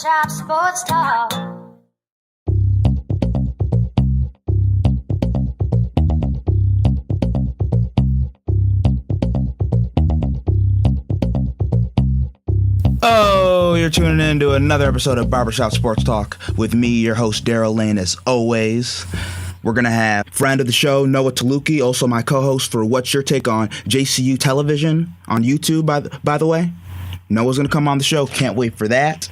Shop Sports Talk. Oh, you're tuning in to another episode of Barber Shop Sports Talk with me, your host, Daryl Lane, as always. We're going to have friend of the show, Noah Tylutki, also my co-host for What's Your Take on JCU Television on YouTube, by the way. Noah's going to come on the show. Can't wait for that.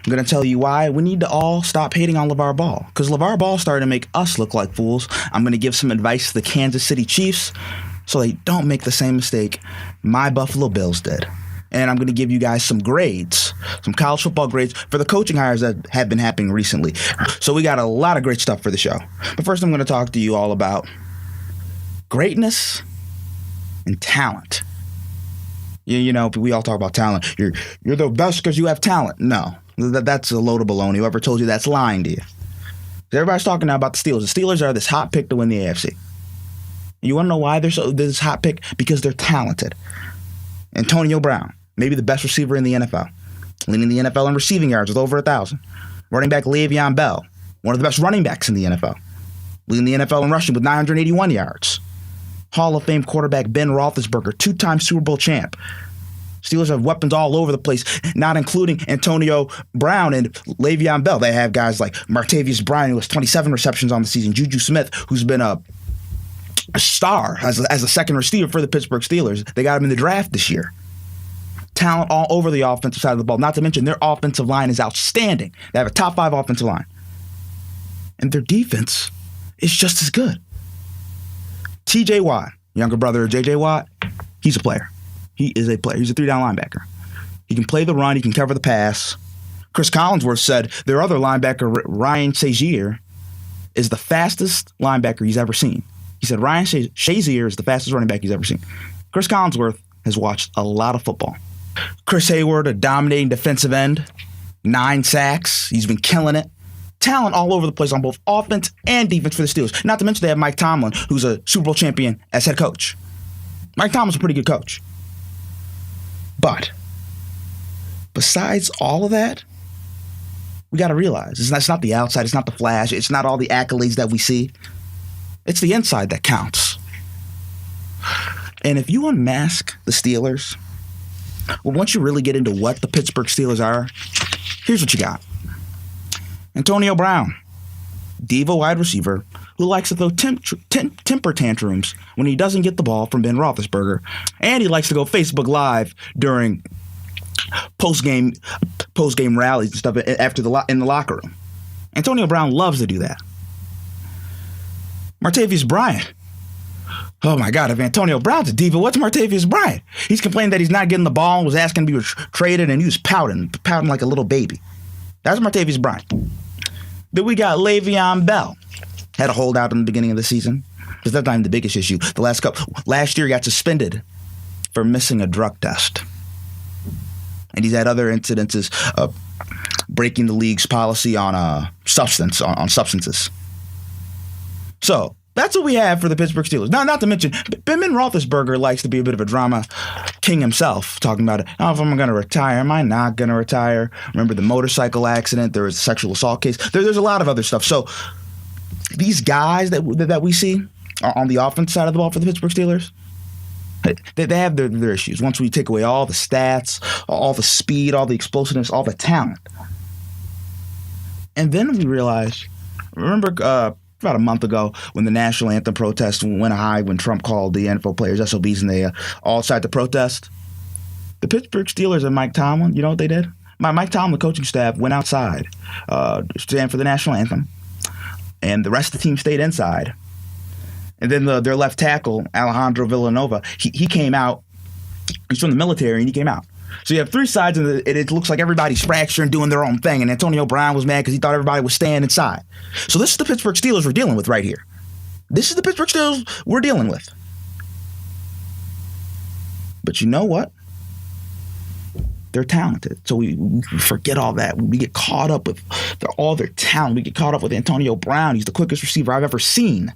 I'm going to tell you why we need to all stop hating on Lavar Ball, because Lavar Ball started to make us look like fools. I'm going to give some advice to the Kansas City Chiefs so they don't make the same mistake my Buffalo Bills did. And I'm going to give you guys some grades, some college football grades for the coaching hires that have been happening recently. So we got a lot of great stuff for the show. But first I'm going to talk to you all about greatness and talent. You know, we all talk about talent. You're the best because you have talent. No, that's a load of baloney. Whoever told you that's lying to you. Everybody's talking now about the Steelers. The Steelers are this hot pick to win the AFC. You want to know why they're this hot pick? Because they're talented. Antonio Brown, maybe the best receiver in the NFL, leading the NFL in receiving yards with over 1,000. Running back Le'Veon Bell, one of the best running backs in the NFL, leading the NFL in rushing with 981 yards. Hall of Fame quarterback Ben Roethlisberger, two-time Super Bowl champ. Steelers have weapons all over the place, not including Antonio Brown and Le'Veon Bell. They have guys like Martavis Bryant, who has 27 receptions on the season, Juju Smith, who's been a star as a second receiver for the Pittsburgh Steelers. They got him in the draft this year. Talent all over the offensive side of the ball. Not to mention their offensive line is outstanding. They have a top 5 offensive line. And their defense is just as good. TJ Watt, younger brother of JJ Watt, he's a player. He is a player. He's a 3-down linebacker. He can play the run. He can cover the pass. Chris Collinsworth said their other linebacker, Ryan Shazier, is the fastest linebacker he's ever seen. He said Ryan Shazier is the fastest running back he's ever seen. Chris Collinsworth has watched a lot of football. Chris Hayward, a dominating defensive end, 9 sacks. He's been killing it. Talent all over the place on both offense and defense for the Steelers. Not to mention they have Mike Tomlin, who's a Super Bowl champion as head coach. Mike Tomlin's a pretty good coach. But besides all of that, we got to realize it's not the outside, it's not the flash, it's not all the accolades that we see. It's the inside that counts. And if you unmask the Steelers, well, once you really get into what the Pittsburgh Steelers are, here's what you got. Antonio Brown, diva wide receiver, who likes to throw temper tantrums when he doesn't get the ball from Ben Roethlisberger, and he likes to go Facebook Live during post-game rallies and stuff in the locker room. Antonio Brown loves to do that. Martavis Bryant. Oh my God, if Antonio Brown's a diva, what's Martavis Bryant? He's complaining that he's not getting the ball and was asking to be traded, and he was pouting like a little baby. That's Martavis Bryant. Then we got Le'Veon Bell. Had a holdout in the beginning of the season. Because that's not even the biggest issue. Last year he got suspended for missing a drug test. And he's had other incidences of breaking the league's policy on substances. So that's what we have for the Pittsburgh Steelers. Now, not to mention, Ben Roethlisberger likes to be a bit of a drama king himself, talking about it. Oh, if I'm going to retire, am I not going to retire? Remember the motorcycle accident? There was a sexual assault case. There's a lot of other stuff. So these guys that we see on the offense side of the ball for the Pittsburgh Steelers, they have their issues. Once we take away all the stats, all the speed, all the explosiveness, all the talent. And then we realize, remember about a month ago when the national anthem protest went high when Trump called the NFL players SOBs and they all decided to protest? The Pittsburgh Steelers and Mike Tomlin, you know what they did? Mike Tomlin, the coaching staff, went outside to stand for the national anthem, and the rest of the team stayed inside. And then their left tackle, Alejandro Villanova, he came out. He's from the military, and he came out. So you have 3 sides, and it looks like everybody's fracturing, doing their own thing. And Antonio Brown was mad because he thought everybody was staying inside. So this is the Pittsburgh Steelers we're dealing with right here. This is the Pittsburgh Steelers we're dealing with. But you know what? They're talented. So we forget all that. We get caught up with all their talent. We get caught up with Antonio Brown. He's the quickest receiver I've ever seen.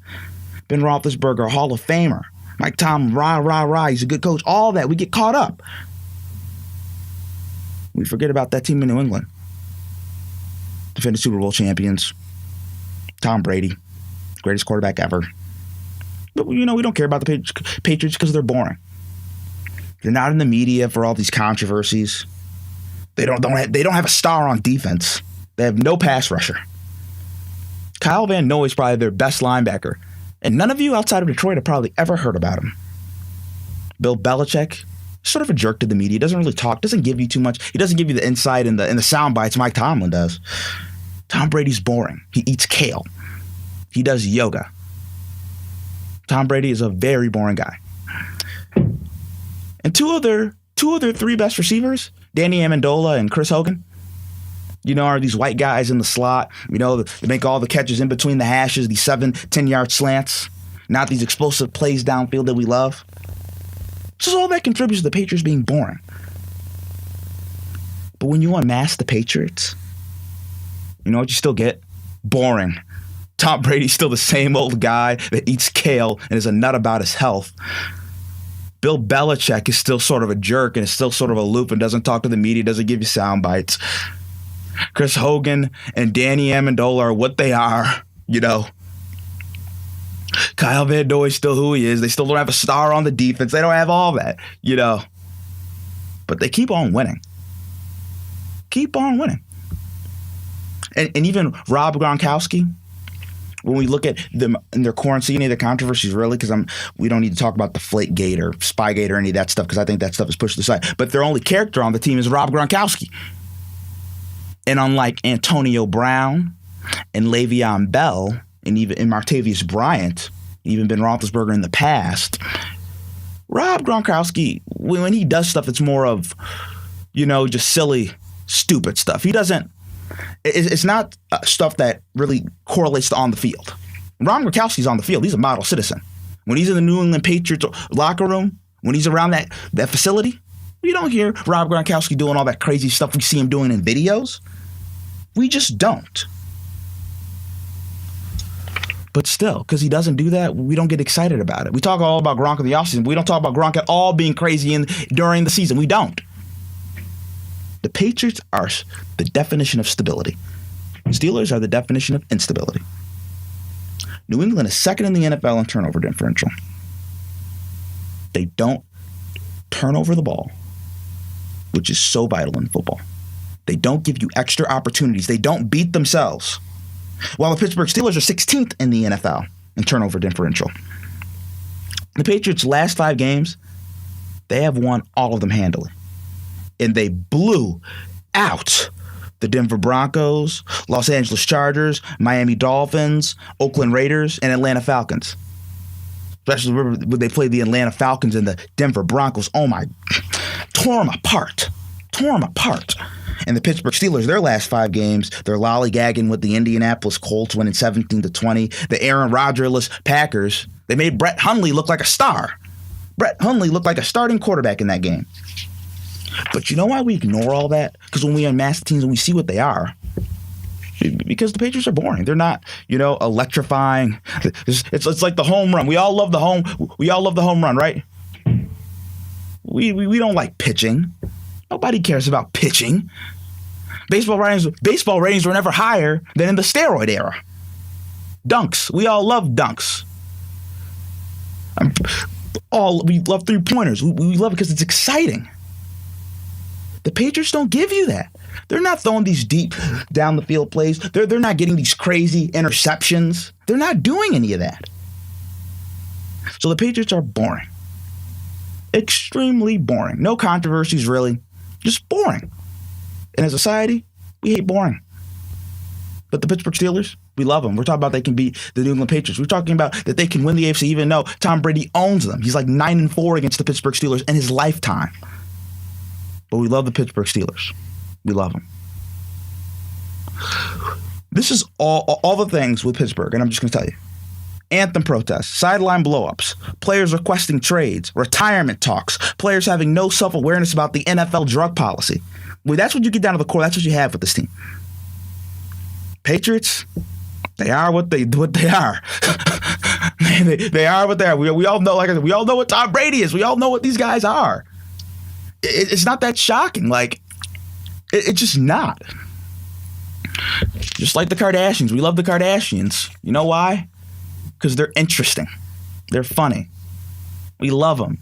Ben Roethlisberger, a Hall of Famer. Mike Tomlin, rah. He's a good coach. All that. We get caught up. We forget about that team in New England. defending Super Bowl champions. Tom Brady, greatest quarterback ever. But, we don't care about the Patriots because they're boring. They're not in the media for all these controversies. They don't have a star on defense. They have no pass rusher. Kyle Van Noy is probably their best linebacker. And none of you outside of Detroit have probably ever heard about him. Bill Belichick, sort of a jerk to the media. Doesn't really talk. Doesn't give you too much. He doesn't give you the insight and the sound bites Mike Tomlin does. Tom Brady's boring. He eats kale. He does yoga. Tom Brady is a very boring guy. And two of their three best receivers, Danny Amendola and Chris Hogan, are these white guys in the slot. They make all the catches in between the hashes, these 7-10-yard slants, not these explosive plays downfield that we love. This is all that contributes to the Patriots being boring. But when you unmask the Patriots, you know what you still get? Boring. Tom Brady's still the same old guy that eats kale and is a nut about his health. Bill Belichick is still sort of a jerk and is still sort of aloof and doesn't talk to the media, doesn't give you sound bites. Chris Hogan and Danny Amendola are what they are, Kyle Van Noy is still who he is. They still don't have a star on the defense. They don't have all that, But they keep on winning. Keep on winning. And even Rob Gronkowski, when we look at them and their currency, any of the controversies, really, because we don't need to talk about the Deflategate or Spygate or any of that stuff, because I think that stuff is pushed aside. But their only character on the team is Rob Gronkowski. And unlike Antonio Brown and Le'Veon Bell and even Martavius Bryant, even Ben Roethlisberger in the past, Rob Gronkowski, when he does stuff, it's more of, just silly, stupid stuff. He doesn't. It's not stuff that really correlates to on the field. Rob Gronkowski's on the field. He's a model citizen. When he's in the New England Patriots locker room, when he's around that facility, we don't hear Rob Gronkowski doing all that crazy stuff we see him doing in videos. We just don't. But still, because he doesn't do that, we don't get excited about it. We talk all about Gronk in the offseason, but we don't talk about Gronk at all being crazy during the season. We don't. The Patriots are the definition of stability. Steelers are the definition of instability. New England is second in the NFL in turnover differential. They don't turn over the ball, which is so vital in football. They don't give you extra opportunities. They don't beat themselves. While the Pittsburgh Steelers are 16th in the NFL in turnover differential. The Patriots' last 5 games, they have won all of them handily. And they blew out the Denver Broncos, Los Angeles Chargers, Miami Dolphins, Oakland Raiders, and Atlanta Falcons. Especially when they played the Atlanta Falcons and the Denver Broncos. Oh my, tore them apart. And the Pittsburgh Steelers, their last 5 games, they're lollygagging with the Indianapolis Colts, winning 17-20. The Aaron Rodgers-less Packers, they made Brett Hundley look like a star. Brett Hundley looked like a starting quarterback in that game. But you know why we ignore all that? Because when we unmask the teams and we see what they are, because the Patriots are boring. They're not, electrifying. It's like the home run. We all love the home run, right? We don't like pitching. Nobody cares about pitching. Baseball ratings were never higher than in the steroid era. Dunks. We all love dunks. We love 3-pointers. We love it because it's exciting. The Patriots don't give you that. They're not throwing these deep down the field plays. They're not getting these crazy interceptions. They're not doing any of that. So the Patriots are boring. Extremely boring. No controversies, really. Just boring. And as a society, we hate boring. But the Pittsburgh Steelers, we love them. We're talking about they can beat the New England Patriots. We're talking about that they can win the AFC even though Tom Brady owns them. He's like 9-4 against the Pittsburgh Steelers in his lifetime. But we love the Pittsburgh Steelers. We love them. This is all the things with Pittsburgh, and I'm just going to tell you. Anthem protests, sideline blowups, players requesting trades, retirement talks, players having no self-awareness about the NFL drug policy. Well, that's what you get down to the core. That's what you have with this team. Patriots, they are what they are. They are what they are. We all know, we all know what Tom Brady is. We all know what these guys are. It's not that shocking. It's just not. Just like the Kardashians. We love the Kardashians. You know why? Because they're interesting. They're funny. We love them.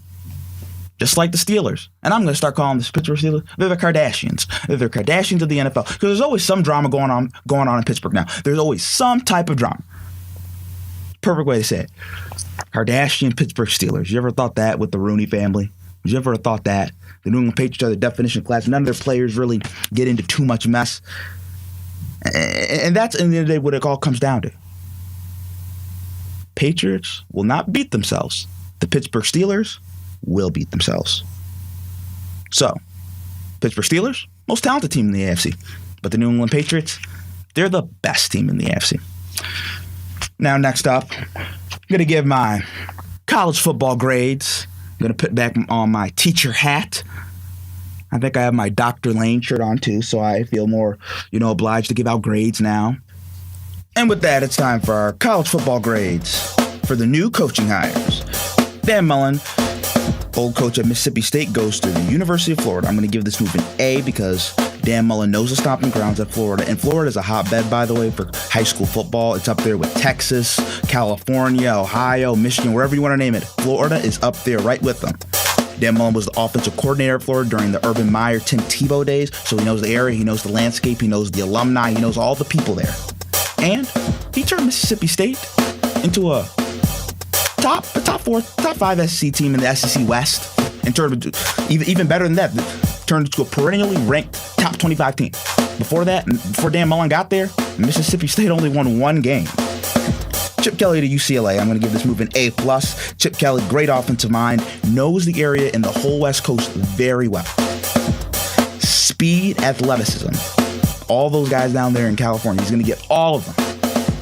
Just like the Steelers. And I'm going to start calling the Pittsburgh Steelers, they're the Kardashians. They're the Kardashians of the NFL. Because there's always some drama going on in Pittsburgh now. There's always some type of drama. Perfect way to say it. Kardashian Pittsburgh Steelers. You ever thought that with the Rooney family? Did you ever thought that? The New England Patriots are the definition class. None of their players really get into too much mess. And that's, in the end of the day, what it all comes down to. Patriots will not beat themselves. The Pittsburgh Steelers will beat themselves. So, Pittsburgh Steelers, most talented team in the AFC. But the New England Patriots, they're the best team in the AFC. Now, next up, I'm going to give my college football grades. I'm going to put back on my teacher hat. I think I have my Dr. Lane shirt on too, so I feel more, obliged to give out grades now. And with that, it's time for our college football grades for the new coaching hires. Dan Mullen, old coach at Mississippi State, goes to the University of Florida. I'm going to give this move an A because Dan Mullen knows the stomping grounds at Florida. And Florida is a hotbed, by the way, for high school football. It's up there with Texas, California, Ohio, Michigan, wherever you want to name it. Florida is up there right with them. Dan Mullen was the offensive coordinator at Florida during the Urban Meyer, Tim Tebow days. So he knows the area, he knows the landscape, he knows the alumni, he knows all the people there. And he turned Mississippi State into a top 5 SEC team in the SEC West. And turned even better than that, turned into a perennially ranked top 25 team. Before Dan Mullen got there, Mississippi State only won one game. Chip Kelly to UCLA. I'm going to give this move an A+. Chip Kelly, great offensive mind, knows the area and the whole West Coast very well. Speed, athleticism. All those guys down there in California, he's going to get all of them.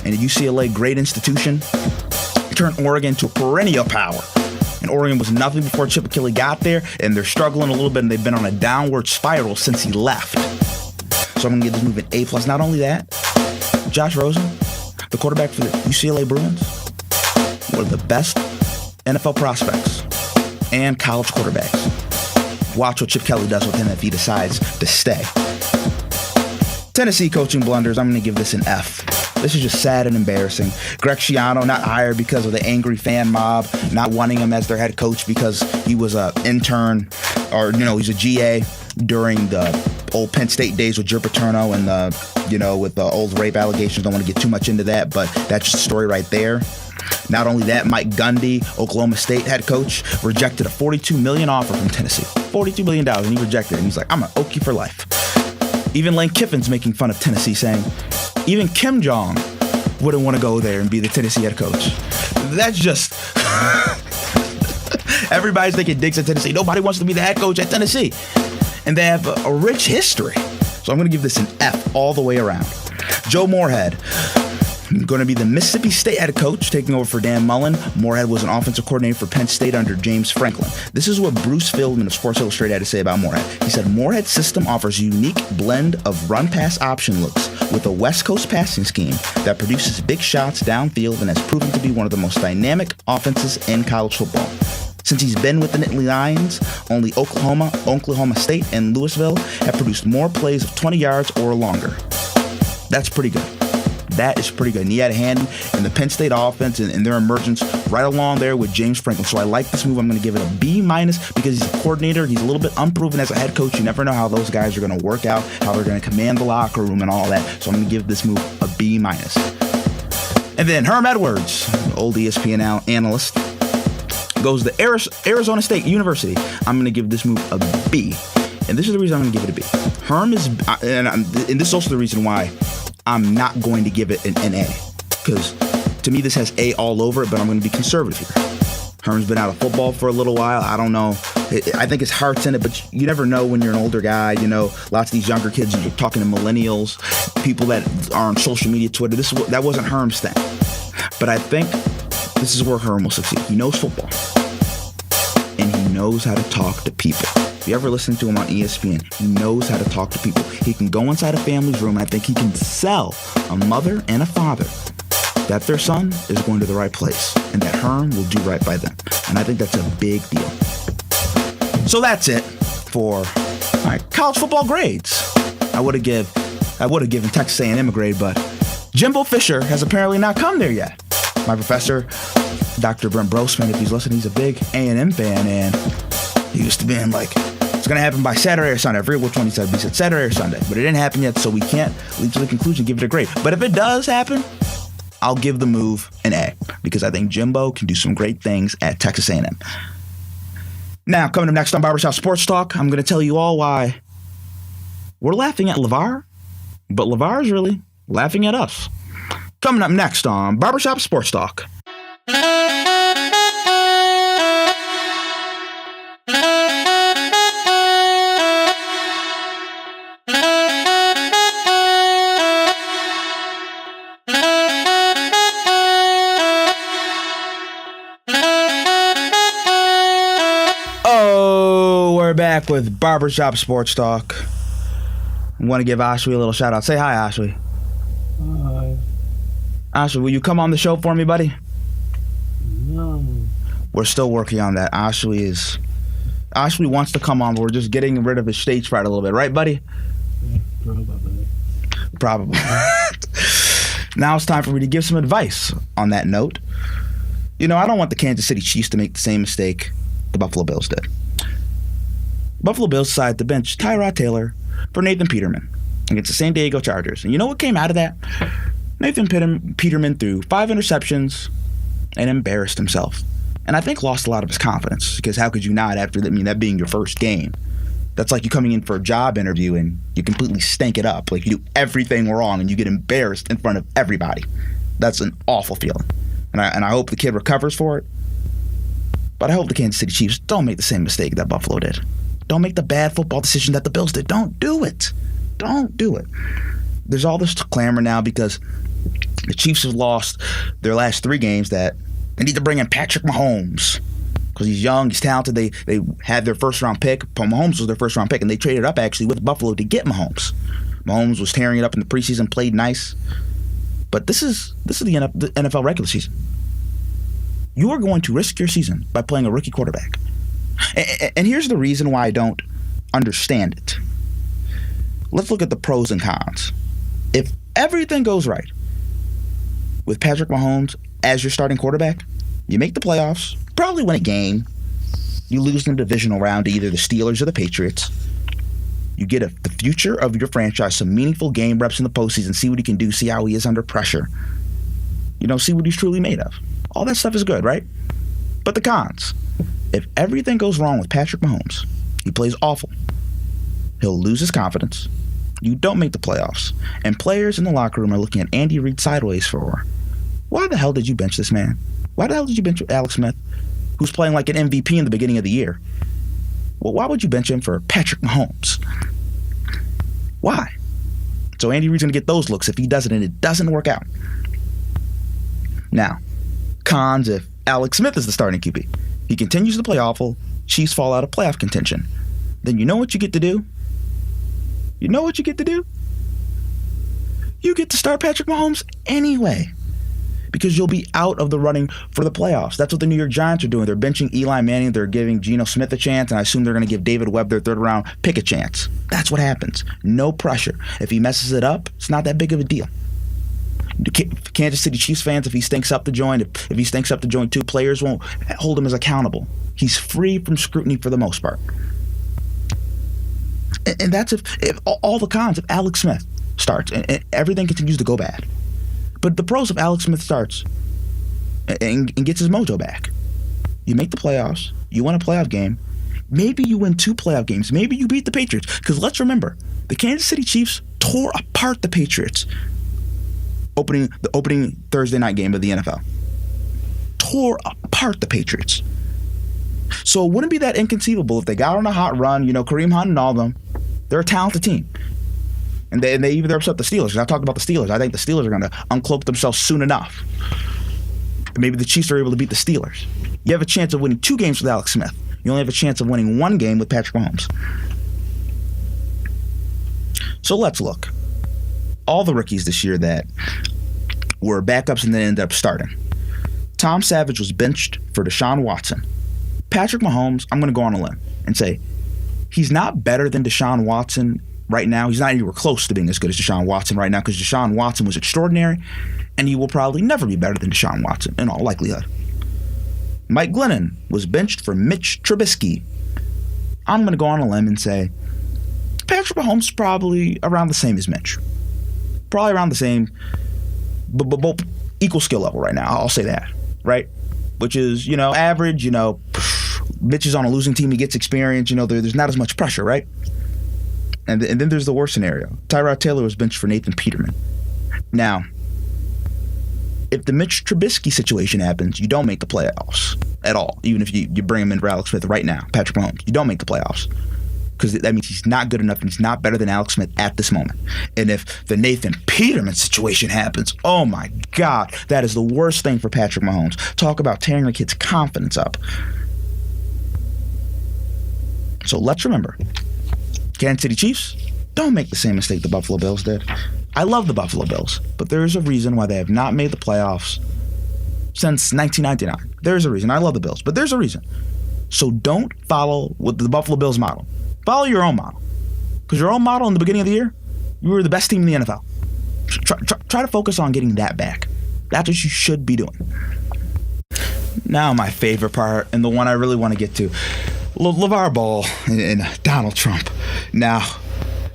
And at UCLA, great institution. He turned Oregon into a perennial power. And Oregon was nothing before Chip Kelly got there, and they're struggling a little bit, and they've been on a downward spiral since he left. So I'm going to give this move an A+. Not only that, Josh Rosen, the quarterback for the UCLA Bruins, one of the best NFL prospects and college quarterbacks. Watch what Chip Kelly does with him if he decides to stay. Tennessee coaching blunders, I'm going to give this an F. This is just sad and embarrassing. Greg Schiano not hired because of the angry fan mob, not wanting him as their head coach because he was an intern or, he's a GA during the old Penn State days with Joe Paterno and with the old rape allegations. Don't want to get too much into that, but that's just a story right there. Not only that, Mike Gundy, Oklahoma State head coach, rejected a $42 million offer from Tennessee. $42 million, and he rejected it. And he's like, I'm an Okie for life. Even Lane Kiffin's making fun of Tennessee, saying even Kim Jong wouldn't want to go there and be the Tennessee head coach. That's just... Everybody's taking digs at Tennessee. Nobody wants to be the head coach at Tennessee. And they have a rich history. So I'm going to give this an F all the way around. Joe Moorhead, going to be the Mississippi State head coach, taking over for Dan Mullen. Moorhead was an offensive coordinator for Penn State under James Franklin. This is what Bruce Fieldman of Sports Illustrated had to say about Moorhead. He said, Moorhead's system offers a unique blend of run-pass option looks with a West Coast passing scheme that produces big shots downfield and has proven to be one of the most dynamic offenses in college football. Since he's been with the Nittany Lions, only Oklahoma State, and Louisville have produced more plays of 20 yards or longer. That's pretty good. That is pretty good. And he had a hand in the Penn State offense and their emergence right along there with James Franklin. So I like this move. I'm going to give it a B- because he's a coordinator. He's a little bit unproven as a head coach. You never know how those guys are going to work out, how they're going to command the locker room and all that. So I'm going to give this move a B-. And then Herm Edwards, old ESPN analyst, goes to Arizona State University. I'm going to give this move a B. And this is the reason I'm going to give it a B. Herm is, and this is also the reason why I'm not going to give it an A. Because to me, this has A all over it, but I'm going to be conservative here. Herm's been out of football for a little while. I don't know. I think his heart's in it, but you never know when you're an older guy. Lots of these younger kids, you're talking to millennials, people that are on social media, Twitter. That wasn't Herm's thing. But I think this is where Herm will succeed. He knows football. And he knows how to talk to people. If you ever listen to him on ESPN, he knows how to talk to people. He can go inside a family's room, and I think he can sell a mother and a father that their son is going to the right place and that Herm will do right by them. And I think that's a big deal. So that's it for my college football grades. I would have give I would have given Texas A&M a grade, but Jimbo Fisher has apparently not come there yet. My professor, Dr. Brent Brosman, if he's listening, he's a big A&M fan, and he used to be like, it's going to happen by Saturday or Sunday. I forget which one he said, but he said Saturday or Sunday. But it didn't happen yet, so we can't leap to the conclusion, give it a grade. But if it does happen, I'll give the move an A, because I think Jimbo can do some great things at Texas A&M. Now, coming up next on Barber Shop Sports Talk, I'm going to tell you all why we're laughing at Lavar, but Lavar's really laughing at us. Coming up next on Barber Shop Sports Talk. Back with Barbershop Sports Talk. I want to give Ashley a little shout out. Say hi, Ashley. Hi. Ashley, will you come on the show for me, buddy? No. We're still working on that. Ashley wants to come on, but we're just getting rid of his stage fright a little bit, right, buddy? Yeah, probably. Now it's time for me to give some advice on that note. I don't want the Kansas City Chiefs to make the same mistake the Buffalo Bills did. Buffalo Bills decided to bench Tyrod Taylor for Nathan Peterman against the San Diego Chargers. And you know what came out of that? Nathan Peterman threw 5 interceptions and embarrassed himself. And I think lost a lot of his confidence, because how could you not after that being your first game? That's like you coming in for a job interview and you completely stank it up. Like you do everything wrong and you get embarrassed in front of everybody. That's an awful feeling. And I hope the kid recovers for it. But I hope the Kansas City Chiefs don't make the same mistake that Buffalo did. Don't make the bad football decision that the Bills did. Don't do it. Don't do it. There's all this clamor now because the Chiefs have lost their last 3 games that they need to bring in Patrick Mahomes because he's young, he's talented. They had their first-round pick. Mahomes was their first-round pick, and they traded up actually with Buffalo to get Mahomes. Mahomes was tearing it up in the preseason, played nice. But this is the NFL regular season. You are going to risk your season by playing a rookie quarterback. And here's the reason why I don't understand it. Let's look at the pros and cons. If everything goes right with Patrick Mahomes as your starting quarterback, you make the playoffs, probably win a game. You lose in the divisional round to either the Steelers or the Patriots. You get the future of your franchise some meaningful game reps in the postseason, see what he can do, see how he is under pressure. See what he's truly made of. All that stuff is good, right? But the cons. If everything goes wrong with Patrick Mahomes, he plays awful. He'll lose his confidence. You don't make the playoffs. And players in the locker room are looking at Andy Reid sideways for, why the hell did you bench this man? Why the hell did you bench Alex Smith, who's playing like an MVP in the beginning of the year? Well, why would you bench him for Patrick Mahomes? Why? So Andy Reid's going to get those looks if he does it and it doesn't work out. Now, cons if Alex Smith is the starting QB. He continues to play awful. Chiefs fall out of playoff contention. Then you know what you get to do? You get to start Patrick Mahomes anyway, because you'll be out of the running for the playoffs. That's what the New York Giants are doing. They're benching Eli Manning. They're giving Geno Smith a chance, and I assume they're going to give David Webb, their 3rd-round pick, a chance. That's what happens. No pressure. If he messes it up, it's not that big of a deal. Kansas City Chiefs fans, if he stinks up the joint, if he stinks up the joint too, players won't hold him as accountable. He's free from scrutiny for the most part. And that's if all the cons, if Alex Smith starts and everything continues to go bad. But the pros, if Alex Smith starts and gets his mojo back, you make the playoffs, you win a playoff game, maybe you win 2 playoff games, maybe you beat the Patriots. Because let's remember, the Kansas City Chiefs tore apart the Patriots. The opening Thursday night game of the NFL. Tore apart the Patriots. So it wouldn't be that inconceivable if they got on a hot run, Kareem Hunt and all of them. They're a talented team. And they even upset the Steelers. I've talked about the Steelers. I think the Steelers are going to uncloak themselves soon enough. Maybe the Chiefs are able to beat the Steelers. You have a chance of winning 2 games with Alex Smith. You only have a chance of winning 1 game with Patrick Mahomes. So let's look. All the rookies this year that were backups and then ended up starting. Tom Savage was benched for Deshaun Watson. Patrick Mahomes, I'm going to go on a limb and say he's not better than Deshaun Watson right now. He's not anywhere close to being as good as Deshaun Watson right now because Deshaun Watson was extraordinary, and he will probably never be better than Deshaun Watson in all likelihood. Mike Glennon was benched for Mitch Trubisky. I'm going to go on a limb and say Patrick Mahomes is probably around the same as Mitch. Probably around the same, but both equal skill level right now. I'll say that, right? Which is, average, Mitch is on a losing team. He gets experience. There's not as much pressure, right? And then there's the worst scenario. Tyrod Taylor was benched for Nathan Peterman. Now, if the Mitch Trubisky situation happens, you don't make the playoffs at all. Even if you bring him in for Alex Smith right now, Patrick Mahomes, you don't make the playoffs. Because that means he's not good enough and he's not better than Alex Smith at this moment. And if the Nathan Peterman situation happens, oh my God, that is the worst thing for Patrick Mahomes. Talk about tearing the kid's confidence up. So let's remember, Kansas City Chiefs, don't make the same mistake the Buffalo Bills did. I love the Buffalo Bills, but there is a reason why they have not made the playoffs since 1999. There's a reason. I love the Bills, but there's a reason. So don't follow with the Buffalo Bills model. Follow your own model. Because your own model in the beginning of the year, you were the best team in the NFL. Try to focus on getting that back. That's what you should be doing. Now my favorite part, and the one I really want to get to, Lavar Ball and Donald Trump. Now,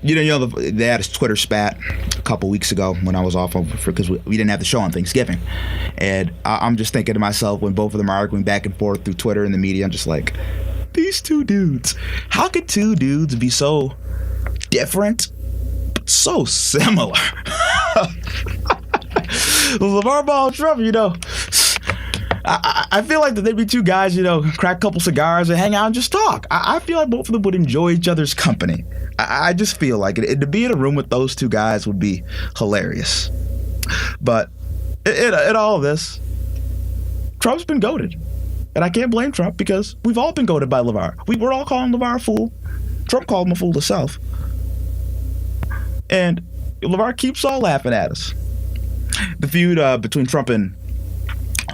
they had his Twitter spat a couple weeks ago when I was off because we didn't have the show on Thanksgiving. And I'm just thinking to myself when both of them are arguing back and forth through Twitter and the media, I'm just like, these two dudes, how could two dudes be so different but so similar? Lavar Ball and Trump, I feel like that they'd be two guys, crack a couple cigars and hang out and just talk. I feel like both of them would enjoy each other's company. I just feel like it. To be in a room with those two guys would be hilarious. But in all of this, Trump's been goated. And I can't blame Trump because we've all been goated by Lavar. We were all calling Lavar a fool. Trump called him a fool himself. And Lavar keeps all laughing at us. The feud between Trump and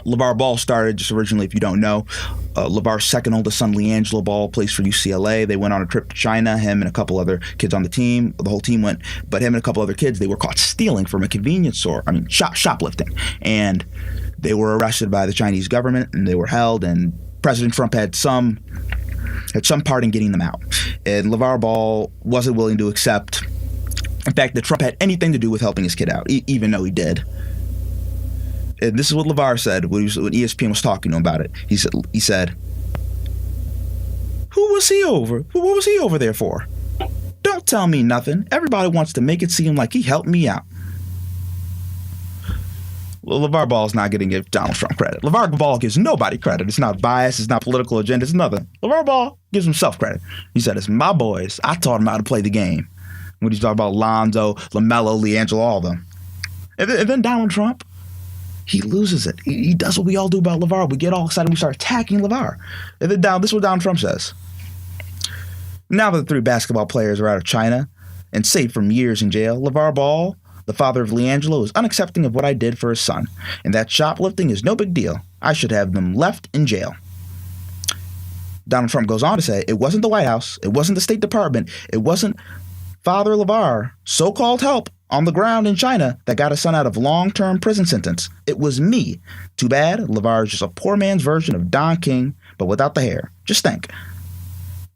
Lavar Ball started just originally, if you don't know. Lavar's second oldest son, LeAngelo Ball, plays for UCLA. They went on a trip to China, him and a couple other kids on the team. The whole team went, but him and a couple other kids, they were caught stealing from a convenience store. Shoplifting. And they were arrested by the Chinese government, and they were held, and President Trump had some part in getting them out. And Lavar Ball wasn't willing to accept, in fact, that Trump had anything to do with helping his kid out, even though he did. And this is what Lavar said when ESPN was talking to him about it. He said, "Who was he over? What was he over there for? Don't tell me nothing. Everybody wants to make it seem like he helped me out." Lavar Ball is not going to give Donald Trump credit. Lavar Ball gives nobody credit. It's not bias. It's not political agenda. It's nothing. Lavar Ball gives himself credit. He said, "It's my boys. I taught them how to play the game." When he's talking about Lonzo, LaMelo, LeAngelo, all of them. And then Donald Trump, he loses it. He does what we all do about Lavar. We get all excited. We start attacking Lavar. And then this is what Donald Trump says. Now that the three basketball players are out of China and safe from years in jail, Lavar Ball, the father of LeAngelo, is unaccepting of what I did for his son, and that shoplifting is no big deal. I should have them left in jail. Donald Trump goes on to say, it wasn't the White House, it wasn't the State Department, it wasn't Father Lavar, so-called help on the ground in China that got his son out of long-term prison sentence. It was me. Too bad, Lavar is just a poor man's version of Don King, but without the hair. Just think.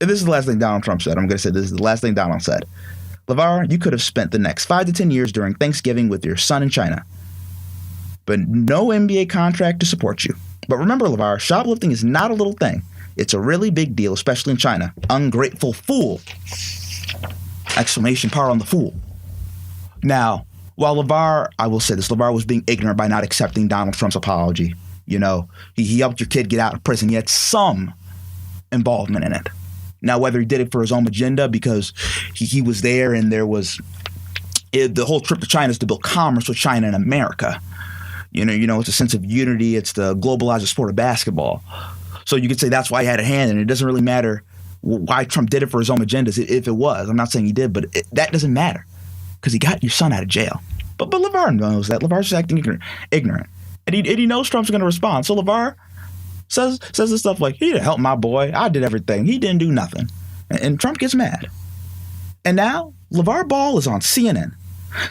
And this is the last thing Donald Trump said. I'm going to say this is the last thing Donald said. Lavar, you could have spent the next 5 to 10 years during Thanksgiving with your son in China, but no NBA contract to support you. But remember, Lavar, shoplifting is not a little thing. It's a really big deal, especially in China. Ungrateful fool! Exclamation part on the fool. Now, while Lavar, I will say this, Lavar was being ignorant by not accepting Donald Trump's apology. He helped your kid get out of prison. He had some involvement in it. Now, whether he did it for his own agenda because he was there and there was the whole trip to China is to build commerce with China and America. It's a sense of unity. It's to globalize the sport of basketball. So you could say that's why he had a hand, and it doesn't really matter why Trump did it for his own agendas. If it was, I'm not saying he did, but that doesn't matter because he got your son out of jail. But Lavar knows that. Lavar's just acting ignorant, and he knows Trump's going to respond. So Lavar says this stuff like, he didn't help my boy. I did everything. He didn't do nothing. And Trump gets mad. And now LaVar Ball is on CNN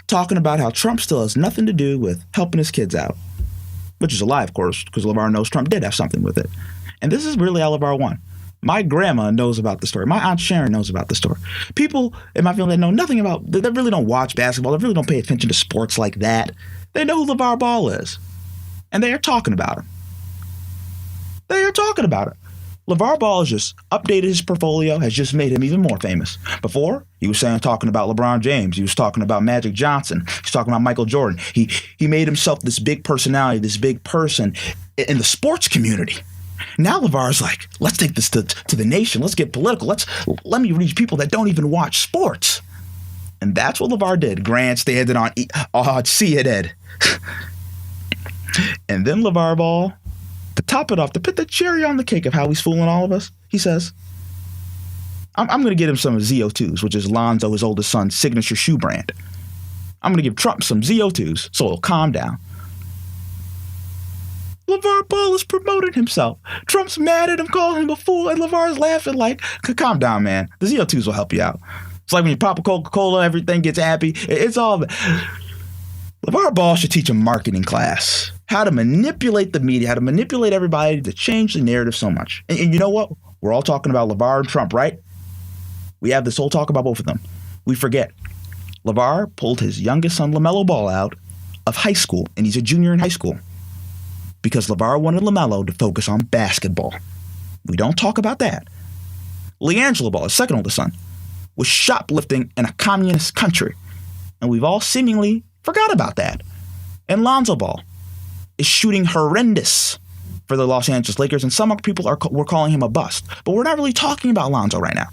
talking about how Trump still has nothing to do with helping his kids out, which is a lie, of course, because LaVar knows Trump did have something with it. And this is really how LaVar won. My grandma knows about the story. My Aunt Sharon knows about the story. People in my family that know nothing about, they really don't watch basketball. They really don't pay attention to sports like that. They know who LaVar Ball is. And they are talking about him. They are talking about it. LaVar Ball has just updated his portfolio, has just made him even more famous. Before, he was talking about LeBron James. He was talking about Magic Johnson. He was talking about Michael Jordan. He made himself this big personality, this big person in the sports community. Now LaVar's like, let's take this to the nation. Let's get political. Let me reach people that don't even watch sports. And that's what LaVar did. Grandstanding on CNN. And then LaVar Ball, to top it off, to put the cherry on the cake of how he's fooling all of us, he says, I'm going to get him some ZO2s, which is Lonzo, his oldest son's signature shoe brand. I'm going to give Trump some ZO2s so he'll calm down. LaVar Ball is promoting himself. Trump's mad at him, calling him a fool, and LaVar's laughing like, calm down, man. The ZO2s will help you out. It's like when you pop a Coca-Cola, everything gets happy. It's all... LaVar Ball should teach a marketing class. How to manipulate the media, how to manipulate everybody to change the narrative so much. And you know what? We're all talking about LaVar and Trump, right? We have this whole talk about both of them. We forget. LaVar pulled his youngest son, LaMelo Ball, out of high school, and he's a junior in high school, because LaVar wanted LaMelo to focus on basketball. We don't talk about that. LiAngelo Ball, his second oldest son, was shoplifting in a communist country, and we've all seemingly forgot about that. And Lonzo Ball is shooting horrendous for the Los Angeles Lakers, and some people were calling him a bust. But we're not really talking about Lonzo right now.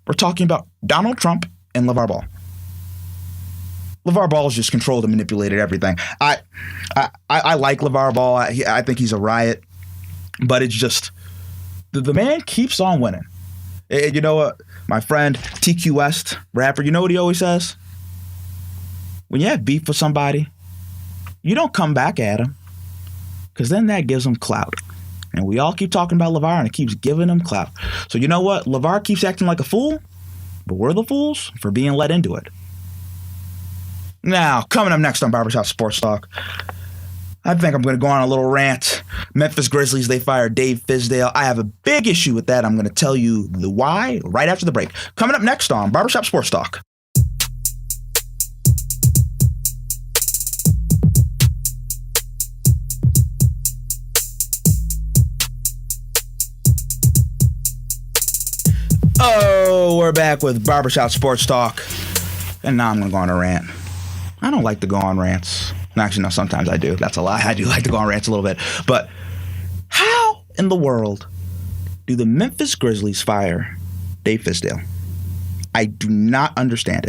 We're talking about Donald Trump and LaVar Ball. LaVar Ball has just controlled and manipulated everything. I like LaVar Ball. I think he's a riot. But it's just, the man keeps on winning. And you know what? My friend TQ West, rapper, you know what he always says? When you have beef with somebody, you don't come back at him, because then that gives him clout. And we all keep talking about LaVar, and it keeps giving him clout. So you know what? LaVar keeps acting like a fool, but we're the fools for being let into it. Now, coming up next on Barber Shop Sports Talk, I think I'm going to go on a little rant. Memphis Grizzlies, they fired Dave Fizdale. I have a big issue with that. I'm going to tell you the why right after the break. Coming up next on Barber Shop Sports Talk. Oh, we're back with Barbershop Sports Talk. And now I'm going to go on a rant. I don't like to go on rants. Actually, no, sometimes I do. That's a lie. I do like to go on rants a little bit. But how in the world do the Memphis Grizzlies fire Dave Fizdale? I do not understand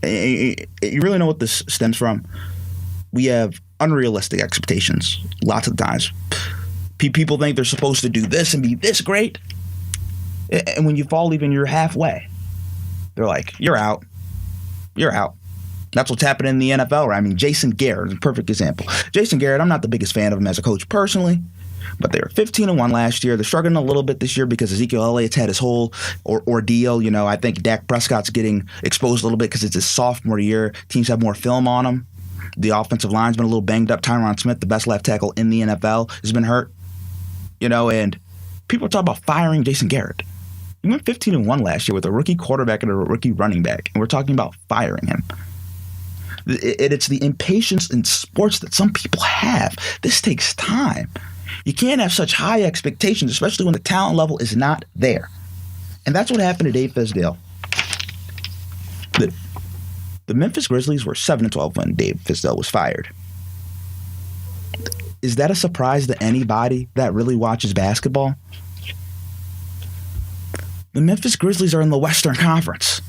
it. You really know what this stems from? We have unrealistic expectations lots of times. People think they're supposed to do this and be this great. And when you fall even, you're halfway. They're like, you're out. You're out. That's what's happening in the NFL, right? I mean, Jason Garrett is a perfect example. Jason Garrett, I'm not the biggest fan of him as a coach personally, but they were 15-1 last year. They're struggling a little bit this year because Ezekiel Elliott's had his whole ordeal. You know, I think Dak Prescott's getting exposed a little bit because it's his sophomore year. Teams have more film on him. The offensive line's been a little banged up. Tyron Smith, the best left tackle in the NFL, has been hurt. You know, and people are talking about firing Jason Garrett. He went 15-1 last year with a rookie quarterback and a rookie running back, and we're talking about firing him. It's the impatience in sports that some people have. This takes time. You can't have such high expectations, especially when the talent level is not there. And that's what happened to Dave Fizdale. The Memphis Grizzlies were 7-12 when Dave Fizdale was fired. Is that a surprise to anybody that really watches basketball? The Memphis Grizzlies are in the Western Conference.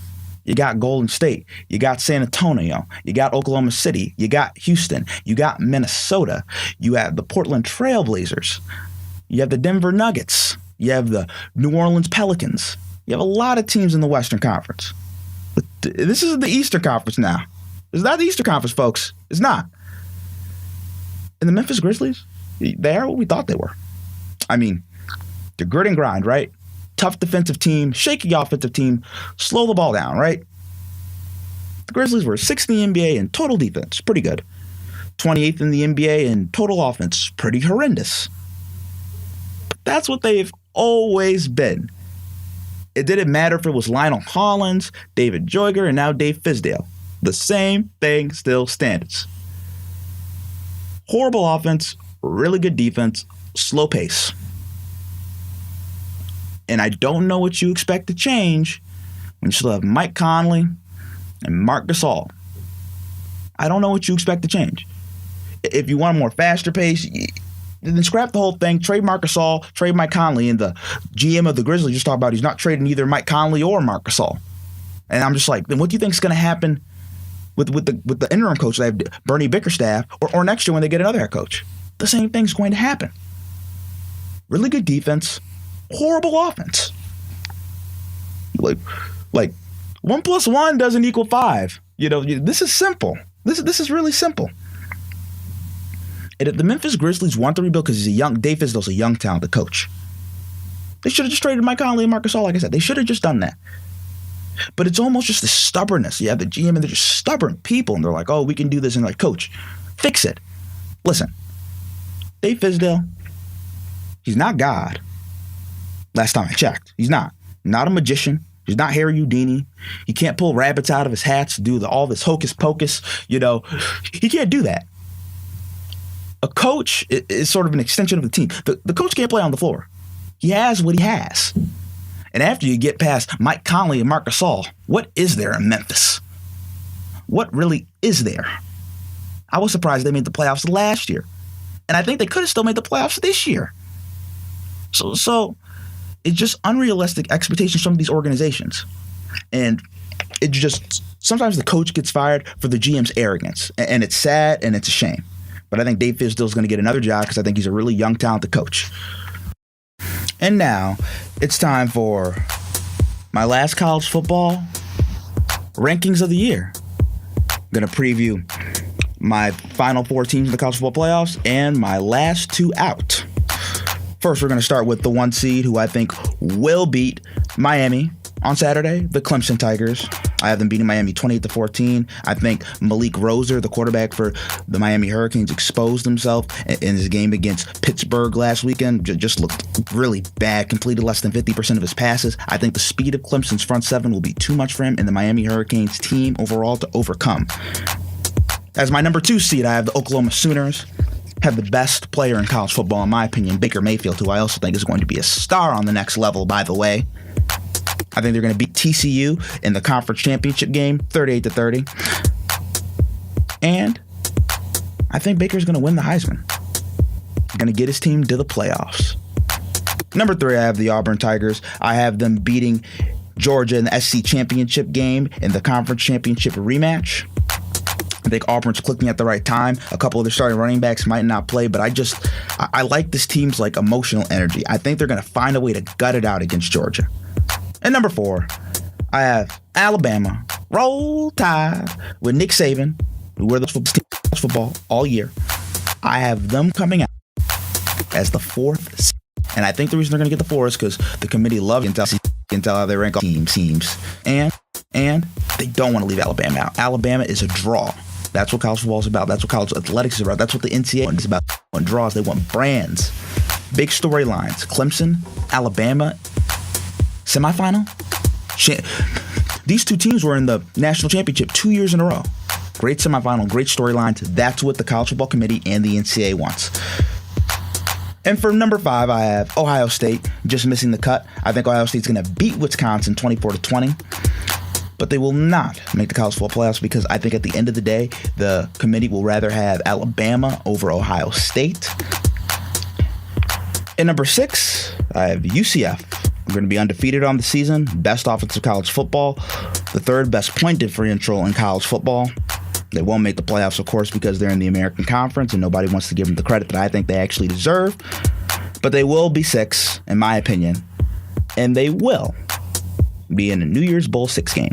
You got Golden State. You got San Antonio. You got Oklahoma City. You got Houston. You got Minnesota. You have the Portland Trail Blazers. You have the Denver Nuggets. You have the New Orleans Pelicans. You have a lot of teams in the Western Conference. But this is the Eastern Conference now. It's not the Eastern Conference, folks. It's not. And the Memphis Grizzlies, they are what we thought they were. I mean, they're grit and grind, right? Tough defensive team, shaky offensive team, slow the ball down, right? The Grizzlies were 6th in the NBA in total defense, pretty good. 28th in the NBA in total offense, pretty horrendous. But that's what they've always been. It didn't matter if it was Lionel Hollins, David Joyger, and now Dave Fizdale. The same thing still stands. Horrible offense, really good defense, slow pace. And I don't know what you expect to change when you still have Mike Conley and Marc Gasol. I don't know what you expect to change. If you want a more faster pace, then scrap the whole thing. Trade Marc Gasol, trade Mike Conley. And the GM of the Grizzlies just talked about he's not trading either Mike Conley or Marc Gasol. And I'm just like, then what do you think is going to happen with the interim coach? They have Bernie Bickerstaff, or next year when they get another head coach? The same thing's going to happen. Really good defense, horrible offense. Like 1 + 1 doesn't equal 5. This is simple. This is really simple. And if the Memphis Grizzlies want to rebuild, because Dave Fizdale's a young, talented coach, they should have just traded Mike Conley and Marc Gasol. Like I said, they should have just done that. But it's almost just the stubbornness. You have the GM, and they're just stubborn people, and they're like, "Oh, we can do this," and like, "Coach, fix it." Listen, Dave Fizdale, he's not God. Last time I checked, he's not a magician. He's not Harry Houdini. He can't pull rabbits out of his hats to do all this hocus pocus. He can't do that. A coach is sort of an extension of the team. The coach can't play on the floor. He has what he has. And after you get past Mike Conley and Marc Gasol, what is there in Memphis? What really is there? I was surprised they made the playoffs last year. And I think they could have still made the playoffs this year. So it's just unrealistic expectations from these organizations. And it just, sometimes the coach gets fired for the GM's arrogance. And it's sad and it's a shame. But I think Dave Fizdale's going to get another job because I think he's a really young, talented coach. And now it's time for my last college football rankings of the year. I'm going to preview my final 4 teams in the college football playoffs and my last 2 out. First, we're going to start with the 1 seed who I think will beat Miami on Saturday, the Clemson Tigers. I have them beating Miami 28-14. I think Malik Roser, the quarterback for the Miami Hurricanes, exposed himself in his game against Pittsburgh last weekend. Just looked really bad, completed less than 50% of his passes. I think the speed of Clemson's front 7 will be too much for him and the Miami Hurricanes team overall to overcome. As my number 2 seed, I have the Oklahoma Sooners. Have the best player in college football, in my opinion, Baker Mayfield, who I also think is going to be a star on the next level, by the way. I think they're going to beat TCU in the conference championship game, 38-30. And I think Baker's going to win the Heisman. Going to get his team to the playoffs. Number 3, I have the Auburn Tigers. I have them beating Georgia in the SC championship game in the conference championship rematch. I think Auburn's clicking at the right time. A couple of their starting running backs might not play, but I like this team's emotional energy. I think they're going to find a way to gut it out against Georgia. And number 4, I have Alabama. Roll Tide with Nick Saban, who wear the football all year. I have them coming out as the 4th seed. And I think the reason they're going to get the 4 is because the committee loves Intel how they rank all teams. And they don't want to leave Alabama out. Alabama is a draw. That's what college football is about. That's what college athletics is about. That's what the NCAA is about. They want draws. They want brands. Big storylines. Clemson, Alabama, semifinal. These 2 teams were in the national championship 2 years in a row. Great semifinal, great storylines. That's what the college football committee and the NCAA wants. And for number 5, I have Ohio State, just missing the cut. I think Ohio State's going to beat Wisconsin 24-20. But they will not make the college football playoffs because I think at the end of the day, the committee will rather have Alabama over Ohio State. And number 6, I have UCF. We're going to be undefeated on the season. Best offensive college football. The 3rd best point differential in college football. They won't make the playoffs, of course, because they're in the American Conference and nobody wants to give them the credit that I think they actually deserve. But they will be 6, in my opinion. And they will be in a New Year's Bowl 6 game.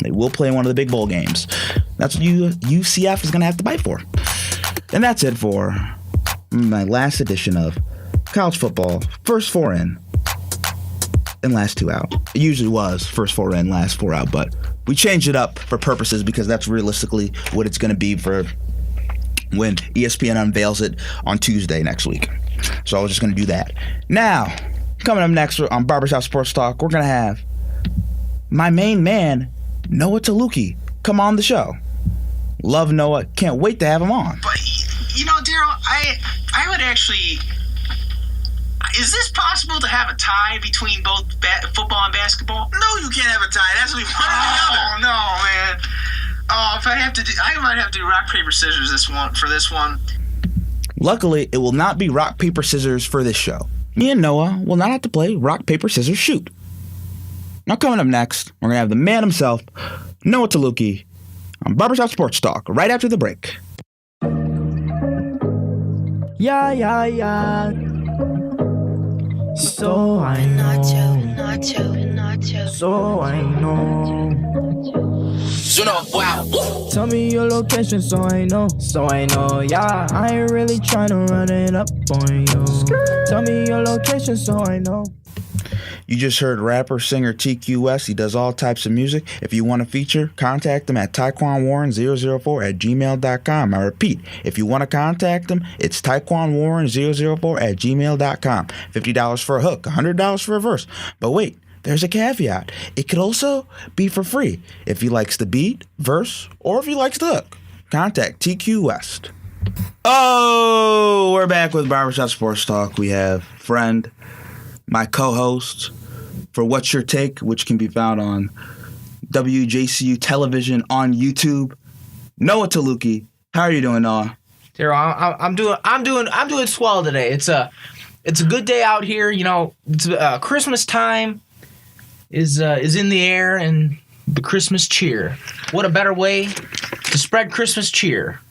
They will play in one of the big bowl games. That's what UCF is going to have to fight for. And that's it for my last edition of college football. First 4 in, and last 2 out. It usually was first 4 in, last 4 out, but we changed it up for purposes because that's realistically what it's going to be for when ESPN unveils it on Tuesday next week. So I was just going to do that. Now, coming up next on Barbershop Sports Talk, we're going to have my main man, Noah Tylutki, come on the show. Love Noah. Can't wait to have him on. But, Daryl, I would actually... Is this possible to have a tie between both football and basketball? No, you can't have a tie. It has to be one or the other. Oh, no, man. Oh, if I have to I might have to do rock, paper, scissors for this one. Luckily, it will not be rock, paper, scissors for this show. Me and Noah will not have to play rock, paper, scissors, shoot. Now, coming up next, we're going to have the man himself, Noah Tylutki, on Barbershop Sports Talk, right after the break. Yeah. So I know. So I know. Wow. Tell me your location so I know. Yeah, I ain't really tryna run it up on you. Tell me your location so I know. You just heard rapper, singer TQS. He does all types of music. If you want to feature, contact him at taekwonwarren004@gmail.com. I repeat, if you want to contact him, it's taekwonwarren004@gmail.com. $50 for a hook, $100 for a verse. But wait, there's a caveat. It could also be for free if he likes the beat, verse, or if he likes the hook. Contact TQ West. Oh, we're back with Barbershop Sports Talk. We have friend, my co-host for What's Your Take, which can be found on WJCU Television on YouTube, Noah Tylutki. How are you doing, Noah? Daryl, I'm doing swell today. It's a good day out here. It's Christmas time is in the air, and the Christmas cheer. What a better way to spread Christmas cheer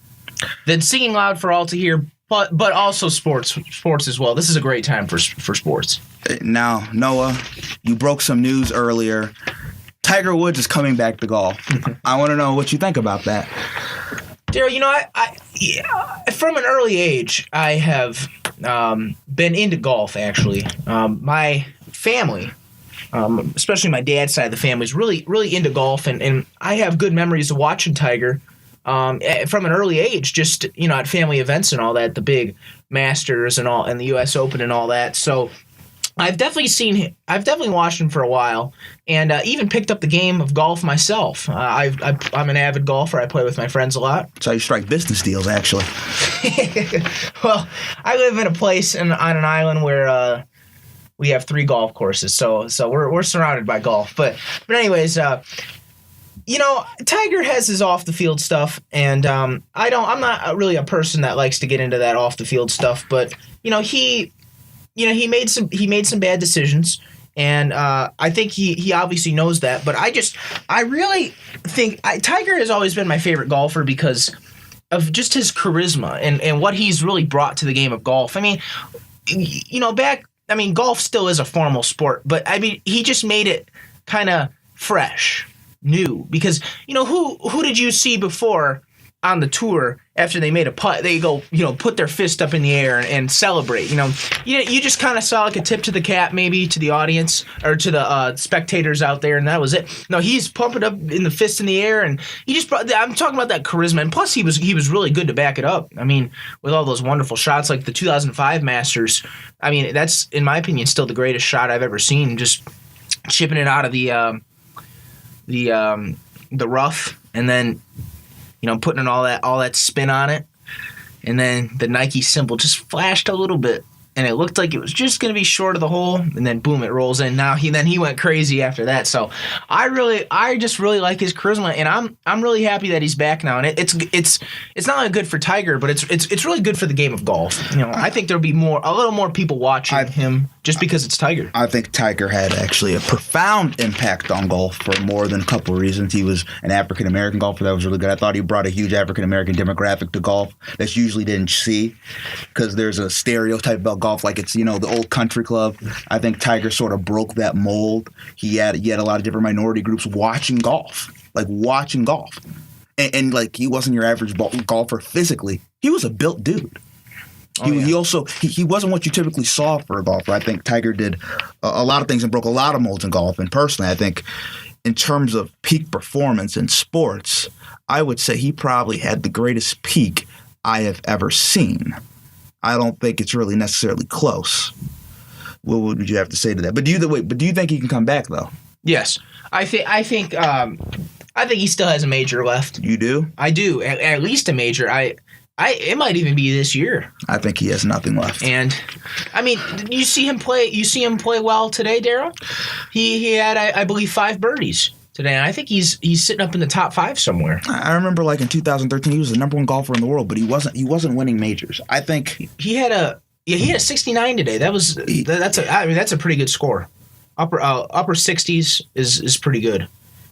than singing loud for all to hear, but also sports as well. This is a great time for sports. Now, Noah, you broke some news earlier. Tiger Woods is coming back to golf. I want to know what you think about that. Daryl, I from an early age, I have been into golf, actually. My family, especially my dad's side of the family, is really, really into golf, and I have good memories of watching Tiger from an early age, just, at family events and all that, the big Masters and the U.S. Open and all that. So I've definitely watched him for a while, and even picked up the game of golf myself. I'm an avid golfer. I play with my friends a lot. That's how you strike business deals, actually. Well, I live in a place on an island where we have 3 golf courses, so we're surrounded by golf. But anyways, Tiger has his off the field stuff, and I'm not really a person that likes to get into that off the field stuff. But he made some bad decisions, and I think he obviously knows that. But I really think Tiger has always been my favorite golfer because of just his charisma and what he's really brought to the game of golf. Golf still is a formal sport, but he just made it kind of fresh, new. Because who did you see before on the tour after they made a putt? They go, put their fist up in the air and celebrate. You just kind of saw like a tip to the cap, maybe to the audience or to the spectators out there, and that was it. No, he's pumping up in the fist in the air, and I'm talking about that charisma, and plus he was really good to back it up. With all those wonderful shots, like the 2005 Masters. That's, in my opinion, still the greatest shot I've ever seen. Just chipping it out of the rough, and then putting all that spin on it, and then the Nike symbol just flashed a little bit, and it looked like it was just going to be short of the hole, and then boom, it rolls in. Now he went crazy after that. So I just really like his charisma, and I'm really happy that he's back now. And it's not only good for Tiger, but it's really good for the game of golf. I think there'll be a little more people watching him just because it's Tiger. I think Tiger had actually a profound impact on golf for more than a couple of reasons. He was an African-American golfer that was really good. I thought he brought a huge African-American demographic to golf that you usually didn't see, because there's a stereotype about golf like it's, the old country club. I think Tiger sort of broke that mold. He had a lot of different minority groups watching golf. And he wasn't your average golfer physically. He was a built dude. He also he wasn't what you typically saw for a golfer. I think Tiger did a lot of things and broke a lot of molds in golf. And personally, I think in terms of peak performance in sports, I would say he probably had the greatest peak I have ever seen. I don't think it's really necessarily close. What would you have to say to that? But do you think he can come back though? Yes, I think he still has a major left. You do? I do. At least a major. It might even be this year. I think he has nothing left. And I mean, you see him play well today, Daryl. He had, I believe, 5 birdies today, and I think he's sitting up in the top 5 somewhere. I remember, like in 2013, he was the number 1 golfer in the world, but he wasn't winning majors. I think he had a 69 today. That's a pretty good score. Upper 60s is pretty good.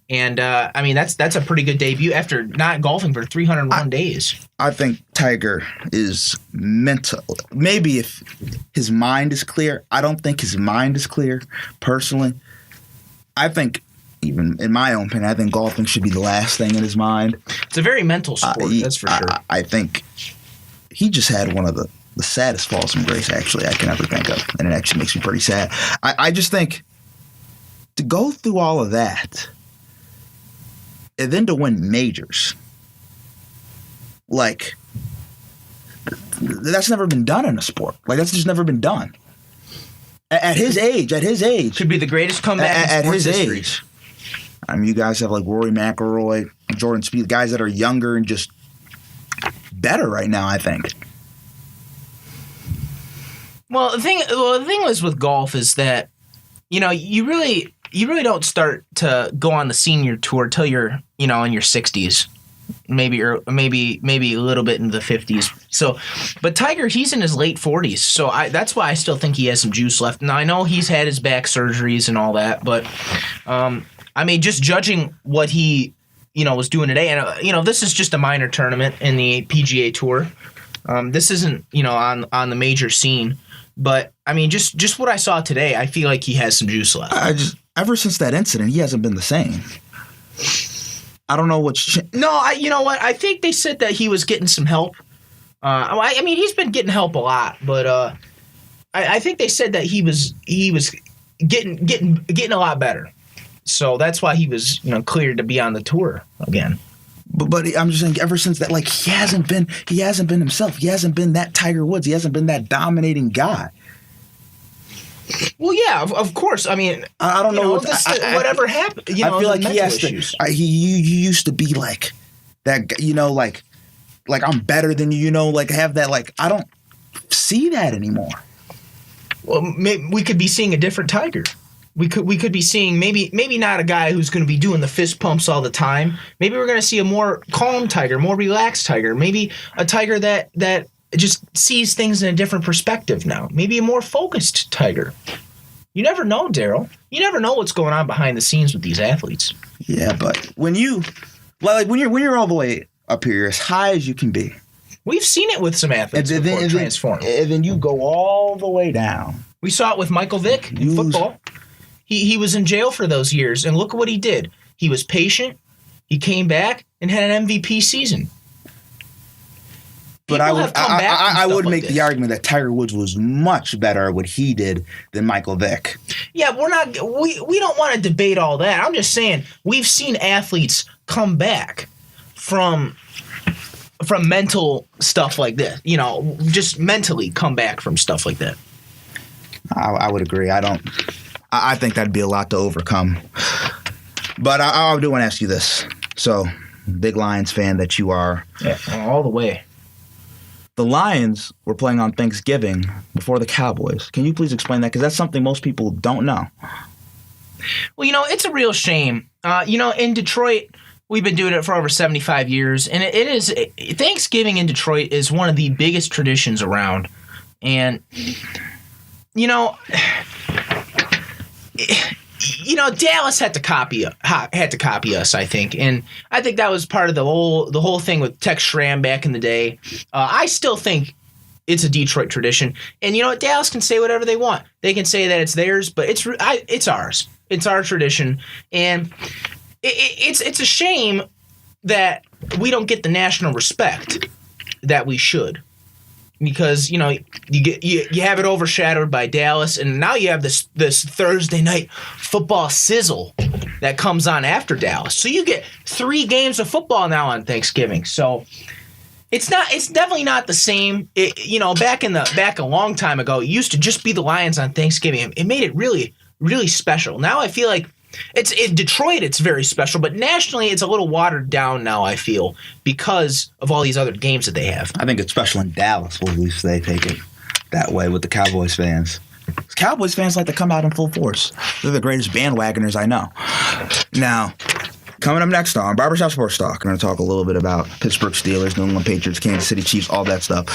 And I mean that's a pretty good debut after not golfing for 301 days. I think Tiger is mental. Maybe if his mind is clear. I don't think his mind is clear personally. I think, even in my own opinion, I think golfing should be the last thing in his mind. It's a very mental sport, that's for sure. I think he just had one of the saddest falls from grace, actually, I can ever think of. And it actually makes me pretty sad. I just think to go through all of that and then to win majors, like, that's never been done in a sport. Like, that's just never been done. At his age. Could be the greatest comeback in sports history. Age. I mean, you guys have like Rory McIlroy, Jordan Spieth, guys that are younger and just better right now, I think. Well, the thing was with golf is that, you really don't start to go on the senior tour till you're, in your 60s, maybe a little bit into the 50s. So, but Tiger, he's in his late 40s, so that's why I still think he has some juice left. Now I know he's had his back surgeries and all that, but I mean, just judging what he was doing today, and this is just a minor tournament in the PGA Tour. This isn't on the major scene. But, I mean, just what I saw today, I feel like he has some juice left. Ever since that incident, he hasn't been the same. I don't know what's No, you know what? I think they said that he was getting some help. I mean, he's been getting help a lot, but I think they said that he was getting a lot better. So that's why he was cleared to be on the tour again. But I'm just saying, ever since that, like, he hasn't been himself. He hasn't been that Tiger Woods. He hasn't been that dominating guy. Well, yeah, of course. I mean, I don't know whatever happened. I feel like he has issues. He used to be like that. Like I'm better than you. Like have that. Like I don't see that anymore. Well, maybe we could be seeing a different Tiger. We could be seeing maybe not a guy who's going to be doing the fist pumps all the time. Maybe we're going to see a more calm Tiger, more relaxed Tiger. Maybe a Tiger that just sees things in a different perspective now. Maybe a more focused Tiger. You never know, Daryl. You never know what's going on behind the scenes with these athletes. Yeah, but when you're all the way up here, as high as you can be. We've seen it with some athletes before transform. And then you go all the way down. We saw it with Michael Vick in football. He was in jail for those years, and look at what he did. He was patient. He came back and had an MVP season. But I would make the argument that Tiger Woods was much better at what he did than Michael Vick. Yeah, we don't want to debate all that. I'm just saying we've seen athletes come back from mental stuff like this. Just mentally come back from stuff like that. I would agree. I think that'd be a lot to overcome. But I do want to ask you this. So, big Lions fan that you are. Yeah, all the way. The Lions were playing on Thanksgiving before the Cowboys. Can you please explain that? Because that's something most people don't know. Well, it's a real shame. In Detroit, we've been doing it for over 75 years. And it is Thanksgiving in Detroit is one of the biggest traditions around. And, Dallas had to copy us, I think, and I think that was part of the whole thing with Tex Schramm back in the day. I still think it's a Detroit tradition, and Dallas can say whatever they want. They can say that it's theirs, but it's ours. It's our tradition, and it's a shame that we don't get the national respect that we should. because you have it overshadowed by Dallas, and now you have this Thursday night football sizzle that comes on after Dallas. So you get 3 games of football now on Thanksgiving. So it's definitely not the same. Back a long time ago, it used to just be the Lions on Thanksgiving. It made it really, really special. Now I feel like in Detroit it's very special, but nationally it's a little watered down now, I feel, because of all these other games that they have. I think it's special in Dallas, well, at least they take it that way with the Cowboys fans. Cowboys fans like to come out in full force. They're the greatest bandwagoners I know. Now, coming up next on Barber Shop Sports Talk, we're going to talk a little bit about Pittsburgh Steelers, New England Patriots, Kansas City Chiefs, all that stuff.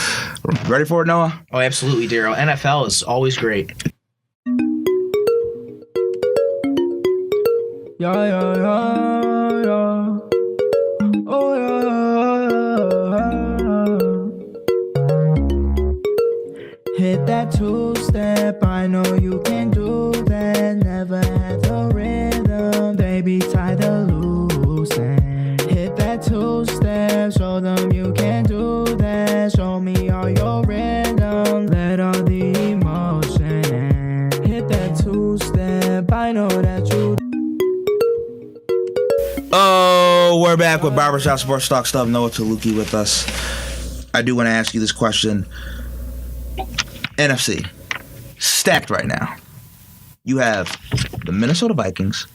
Ready for it, Noah? Oh, absolutely, Daryl. NFL is always great. Yeah, yeah, yeah, yeah. Oh, yeah. Hit that 2-step, I know you can do that. Never had the rhythm, baby, tie the loose end. Hit that 2-step, show them you can do that. Show me all your rhythm, let all the emotion in. Hit that 2-step, I know that you. Oh, we're back with Barbershop Sports Talk stuff. Noah Tylutki with us. I do want to ask you this question. NFC, stacked right now. You have the Minnesota Vikings,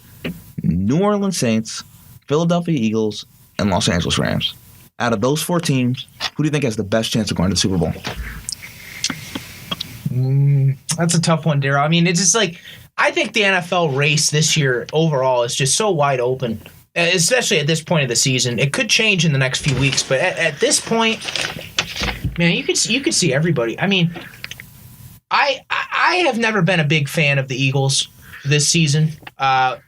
New Orleans Saints, Philadelphia Eagles, and Los Angeles Rams. Out of those 4 teams, who do you think has the best chance of going to the Super Bowl? That's a tough one, Daryl. I mean, it's just like, I think the NFL race this year overall is just so wide open. Especially at this point of the season. It could change in the next few weeks, but at this point, man, you could see everybody. I mean, I have never been a big fan of the Eagles this season. I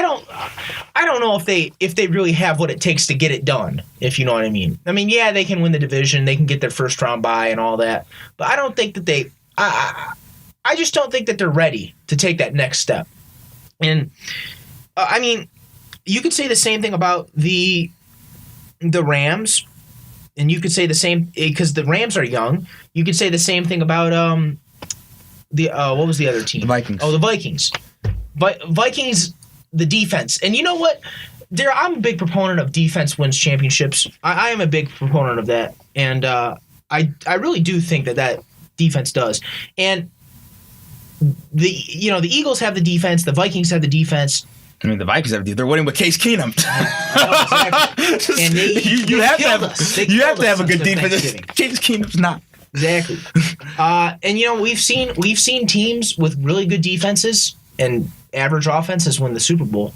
don't know if they really have what it takes to get it done, if you know what I mean. I mean, yeah, they can win the division, they can get their first round bye and all that, but I don't think that I just don't think that they're ready to take that next step. And I mean, you could say the same thing about the Rams, and you could say the same because the Rams are young. You could say the same thing about what was the other team? The Vikings. Oh, the Vikings. But Vikings, the defense, and you know what, Darryl, I'm a big proponent of defense wins championships. I am a big proponent of that, and I really do think that defense does. And the Eagles have the defense, the Vikings have the defense. I mean, the Vikings they're winning with Case Keenum. Exactly. And you have to have a good defense. Case Keenum's not. Exactly. And we've seen teams with really good defenses and average offenses win the Super Bowl.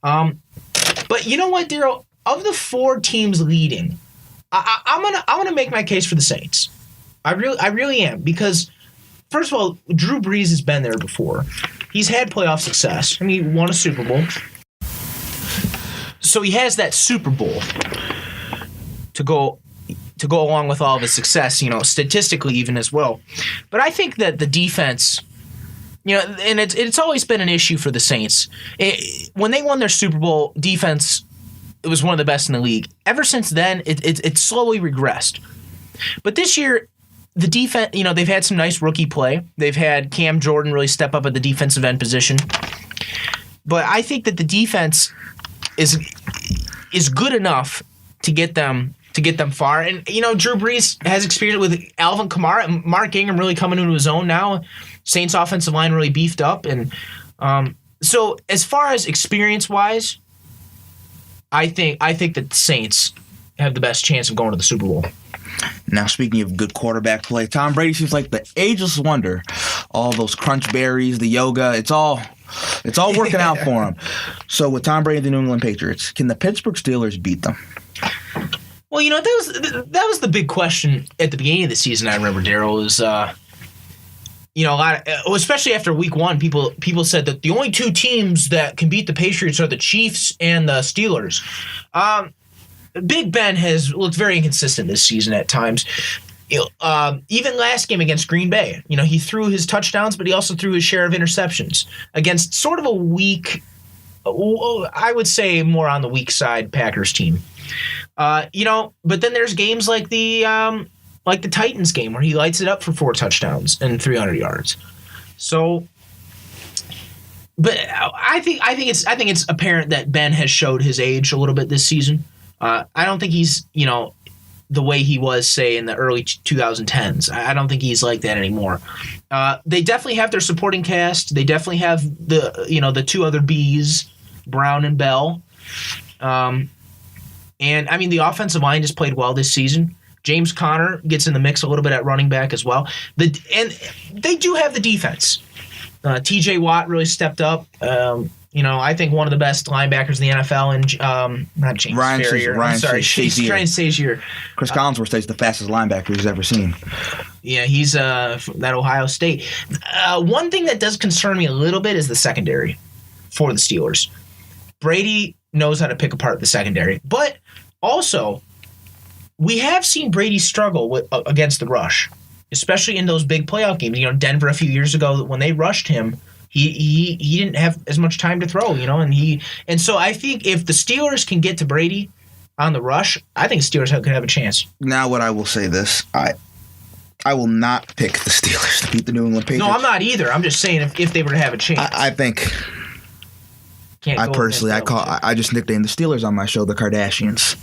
But you know what, Daryl? Of the 4 teams leading, I'm gonna make my case for the Saints. I really am, because first of all, Drew Brees has been there before. He's had playoff success. I mean, he won a Super Bowl. So he has that Super Bowl to go along with all of his success, statistically even as well. But I think that the defense, and it's always been an issue for the Saints. When they won their Super Bowl, defense, it was one of the best in the league. Ever since then, it slowly regressed. But this year, the defense, they've had some nice rookie play. They've had Cam Jordan really step up at the defensive end position. But I think that the defense is good enough to get them far. And Drew Brees has experience with Alvin Kamara and Mark Ingram really coming into his own now. Saints offensive line really beefed up, and so as far as experience wise, I think that the Saints have the best chance of going to the Super Bowl. Now, speaking of good quarterback play, Tom Brady seems like the ageless wonder. All those crunch berries, the yoga, it's all working out for him. So with Tom Brady and the New England Patriots, can the Pittsburgh Steelers beat them? Well, that was the big question at the beginning of the season. I remember, Daryl, was a lot of, especially after week 1, people said that the only 2 teams that can beat the Patriots are the Chiefs and the Steelers. Big Ben has looked very inconsistent this season at times. Even last game against Green Bay, he threw his touchdowns, but he also threw his share of interceptions against sort of a weak, I would say more on the weak side Packers team. But then there's games like the like the Titans game where he lights it up for 4 touchdowns and 300 yards. So, but I think it's apparent that Ben has showed his age a little bit this season. I don't think he's, the way he was, say, in the early 2010s. I don't think he's like that anymore. They definitely have their supporting cast. They definitely have the 2 other Bs, Brown and Bell. And I mean, the offensive line just played well this season. James Conner gets in the mix a little bit at running back as well. And they do have the defense. TJ Watt really stepped up. I think one of the best linebackers in the NFL, and not James Ferrier. I'm sorry, Ryan Shazier. Chris Collinsworth says the fastest linebacker he's ever seen. Yeah, he's that Ohio State. One thing that does concern me a little bit is the secondary for the Steelers. Brady knows how to pick apart the secondary, but also we have seen Brady struggle against the rush, especially in those big playoff games. Denver a few years ago when they rushed him. He didn't have as much time to throw, and so I think if the Steelers can get to Brady on the rush, I think Steelers could have a chance. Now, what I will say this, I will not pick the Steelers to beat the New England Patriots. No, I'm not either. I'm just saying if they were to have a chance. I think. I just nicknamed the Steelers on my show the Kardashians.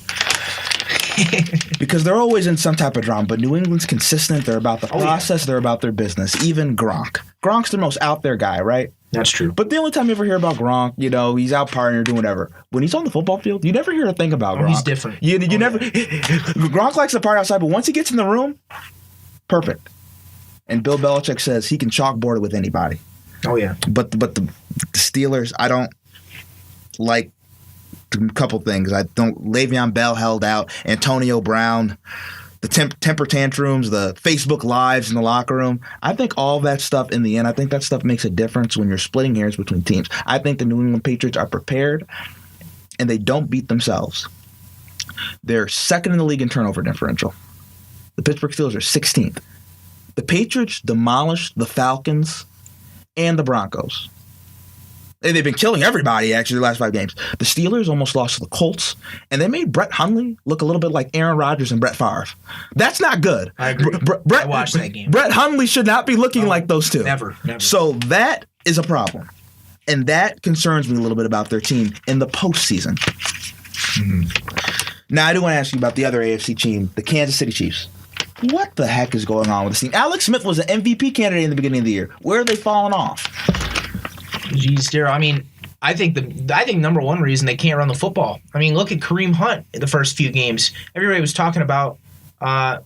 Because they're always in some type of drama, but New England's consistent. They're about the process. Yeah. They're about their business. Even Gronk. Gronk's the most out there guy, right? That's true. But the only time you ever hear about Gronk, he's out partying or doing whatever. When he's on the football field, you never hear a thing about Gronk. He's different. You never. Gronk likes to party outside, but once he gets in the room, perfect. And Bill Belichick says he can chalkboard it with anybody. Oh yeah. But the Steelers, I don't like. A couple things. Le'Veon Bell held out. Antonio Brown, the temper tantrums, the Facebook lives in the locker room. I think all that stuff in the end, I think that stuff makes a difference when you're splitting hairs between teams. I think the New England Patriots are prepared and they don't beat themselves. They're second in the league in turnover differential. The Pittsburgh Steelers are 16th. The Patriots demolished the Falcons and the Broncos. They've been killing everybody, actually, the last 5 games. The Steelers almost lost to the Colts, and they made Brett Hundley look a little bit like Aaron Rodgers and Brett Favre. That's not good. I agree. I watched that game. Brett Hundley should not be looking like those two. Never. So that is a problem, and that concerns me a little bit about their team in the postseason. Mm-hmm. Now, I do want to ask you about the other AFC team, the Kansas City Chiefs. What the heck is going on with this team? Alex Smith was an MVP candidate in the beginning of the year. Where are they falling off? Jeez, Daryl. I mean, I think number one reason they can't run the football. I mean, look at Kareem Hunt in the first few games. Everybody was talking about, rookie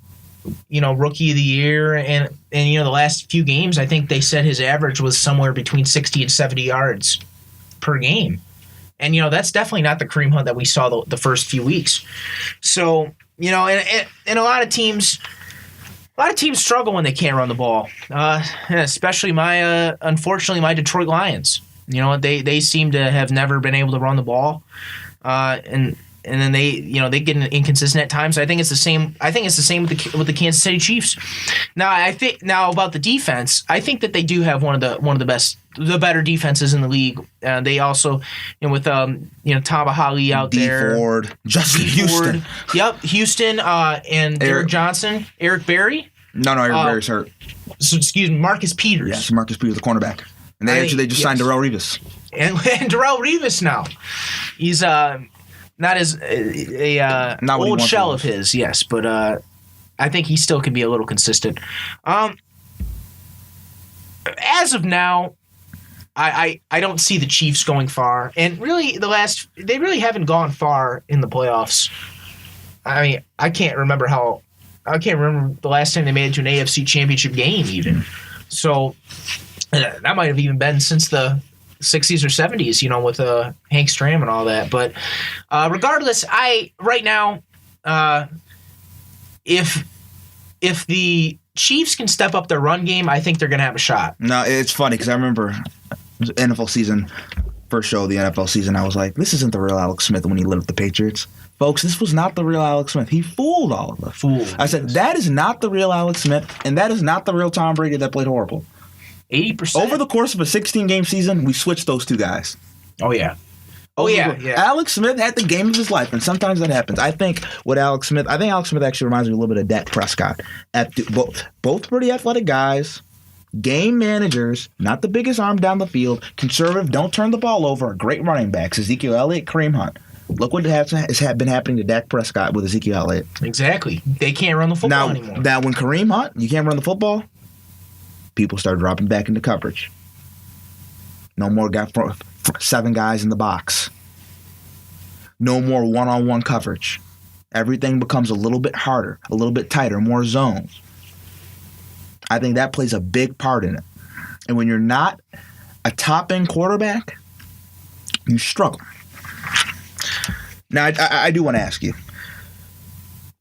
of the year, and the last few games, I think they said his average was somewhere between 60 and 70 yards per game, and that's definitely not the Kareem Hunt that we saw the first few weeks. So and a lot of teams. A lot of teams struggle when they can't run the ball, especially unfortunately, my Detroit Lions. They seem to have never been able to run the ball, and then they get inconsistent at times. I think it's the same. I think it's the same with the Kansas City Chiefs. Now about the defense, I think that they do have one of the better defenses in the league. They also, with Taba Hali out there, Ford, Justin Houston. Yep, Houston, and Derek Johnson, Eric Berry. No, Eric Berry's hurt. So, excuse me, Marcus Peters. Yes, Marcus Peters, the cornerback. And they just signed Darrelle Revis. And Darrelle Revis now. He's not as not old shell of his, yes, but I think he still can be a little consistent. As of now, I don't see the Chiefs going far, and really they really haven't gone far in the playoffs. I mean, I can't remember the last time they made it to an AFC Championship game, even. So that might have even been since the 60s or 70s, with Hank Stram and all that. But regardless, right now, if the Chiefs can step up their run game, I think they're going to have a shot. No, it's funny because I remember NFL season, first show of the NFL season, I was like, this isn't the real Alex Smith when he lit up the Patriots. Folks, this was not the real Alex Smith. He fooled all of us. I said, that is not the real Alex Smith, and that is not the real Tom Brady that played horrible. 80%. Over the course of a 16-game season, we switched those two guys. Oh, yeah. Oh, yeah. Alex Smith had the game of his life, and sometimes that happens. I think Alex Smith actually reminds me a little bit of Dak Prescott. Both pretty athletic guys, game managers, not the biggest arm down the field, conservative, don't turn the ball over, great running backs, Ezekiel Elliott, Kareem Hunt. Look what has been happening to Dak Prescott with Ezekiel Elliott. Exactly. They can't run the football anymore. Now, when Kareem Hunt, you can't run the football, people start dropping back into coverage. No more 7 guys in the box. No more one-on-one coverage. Everything becomes a little bit harder, a little bit tighter, more zones. I think that plays a big part in it. And when you're not a top-end quarterback, you struggle. Now, I do want to ask you,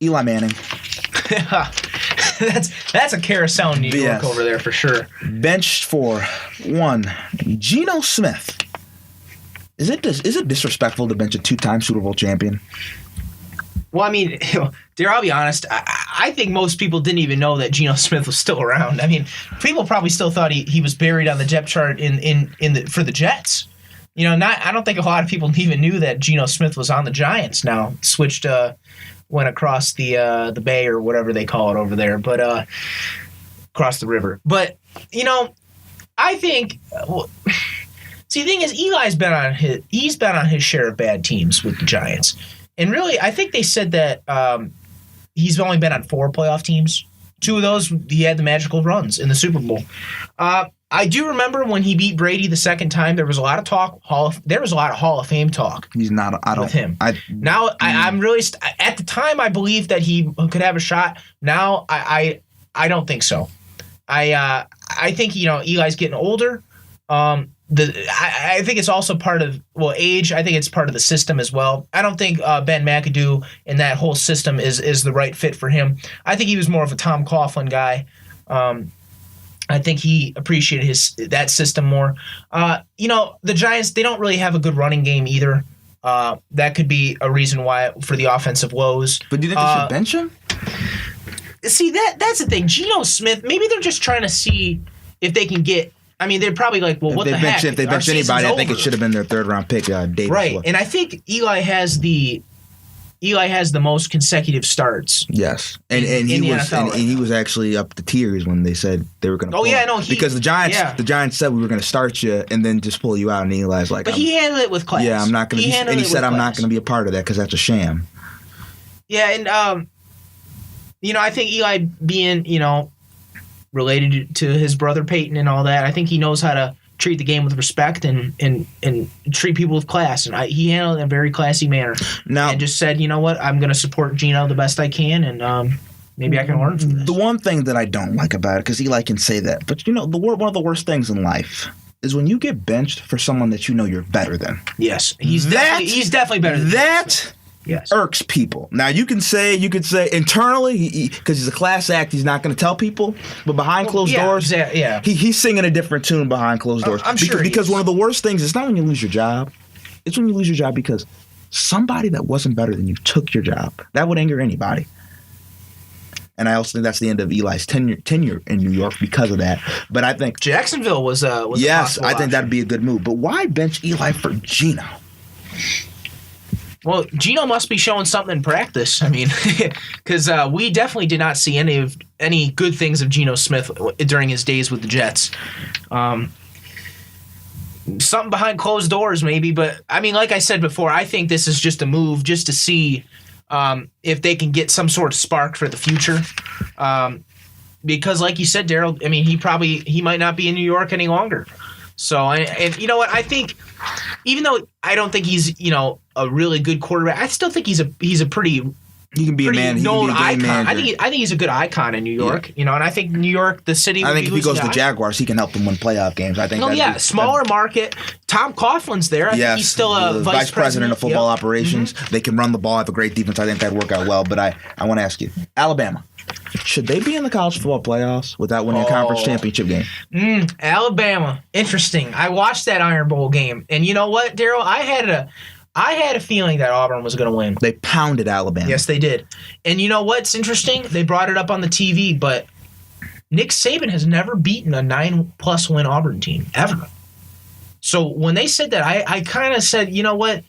Eli Manning. That's a carousel in New York over there for sure. Benched for one, Geno Smith. Is it disrespectful to bench a 2-time Super Bowl champion? Well, I mean, Darryl, I'll be honest. I think most people didn't even know that Geno Smith was still around. I mean, people probably still thought he was buried on the depth chart for the Jets. I don't think a lot of people even knew that Geno Smith was on the Giants. Now switched, went across the bay or whatever they call it over there, but across the river. But I think. See, the thing is, Eli's been on his share of bad teams with the Giants, and really, I think they said that he's only been on 4 playoff teams. 2 of those, he had the magical runs in the Super Bowl. I do remember when he beat Brady the second time. There was a lot of talk. There was a lot of Hall of Fame talk. He's not. I don't. With him. I'm really. At the time, I believed that he could have a shot. Now, I don't think so. I think Eli's getting older. I think it's also part of age. I think it's part of the system as well. I don't think Ben McAdoo and that whole system is the right fit for him. I think he was more of a Tom Coughlin guy. I think he appreciated that system more. The Giants, they don't really have a good running game either. That could be a reason why for the offensive woes. But do you think they should bench him? See, that's the thing. Geno Smith, maybe they're just trying to see if they can get. I mean, they're probably like, well, what the heck? If they bench anybody, I think it should have been their 3rd-round pick, Davis. Right, and I think Eli has the most consecutive starts. Yes, and he was actually up to tears when they said they were going to. Because the Giants said we were going to start you and then just pull you out, and Eli's like, but he handled it with class. Yeah, I'm not going to. And he said, I'm not going to be a part of that because that's a sham. Yeah, and I think Eli being related to his brother Peyton and all that, I think he knows how to treat the game with respect and treat people with class. And he handled it in a very classy manner. Now, and just said, you know what, I'm going to support Geno the best I can, and maybe I can learn from this. The one thing that I don't like about it, because Eli can say that, but one of the worst things in life is when you get benched for someone that you know you're better than. Yes, he's definitely better than that. Yes. Irks people. Now you could say internally because he's a class act, he's not going to tell people, but behind closed doors, he's singing a different tune behind closed doors. I'm sure because one of the worst things is not when you lose your job; it's when you lose your job because somebody that wasn't better than you took your job. That would anger anybody. And I also think that's the end of Eli's tenure in New York because of that. But I think Jacksonville was yes, I think that'd be a good move. But why bench Eli for Geno? Well, Geno must be showing something in practice. I mean, because we definitely did not see any good things of Geno Smith during his days with the Jets. Something behind closed doors, maybe. But, I mean, like I said before, I think this is just a move just to see if they can get some sort of spark for the future. Because, like you said, Darryl, I mean, he might not be in New York any longer. So, and you know what? I think, even though I don't think he's a really good quarterback, I still think he's a pretty He can be a man. Known icon. Manager. I think he's a good icon in New York. Yeah. And I think New York, the city. I think if he goes to the Jaguars, he can help them win playoff games. I think. Oh yeah, smaller market. Tom Coughlin's there. I think he's still a vice president of football operations. Mm-hmm. They can run the ball, have a great defense. I think that'd work out well. But I want to ask you, Alabama, should they be in the college football playoffs without winning a conference championship game? Alabama, interesting. I watched that Iron Bowl game, and you know what, Darryl? I had a feeling that Auburn was going to win. They pounded Alabama. Yes, they did. And you know what's interesting? They brought it up on the TV, but Nick Saban has never beaten a 9+ win Auburn team, ever. So when they said that, I kind of said, you know what?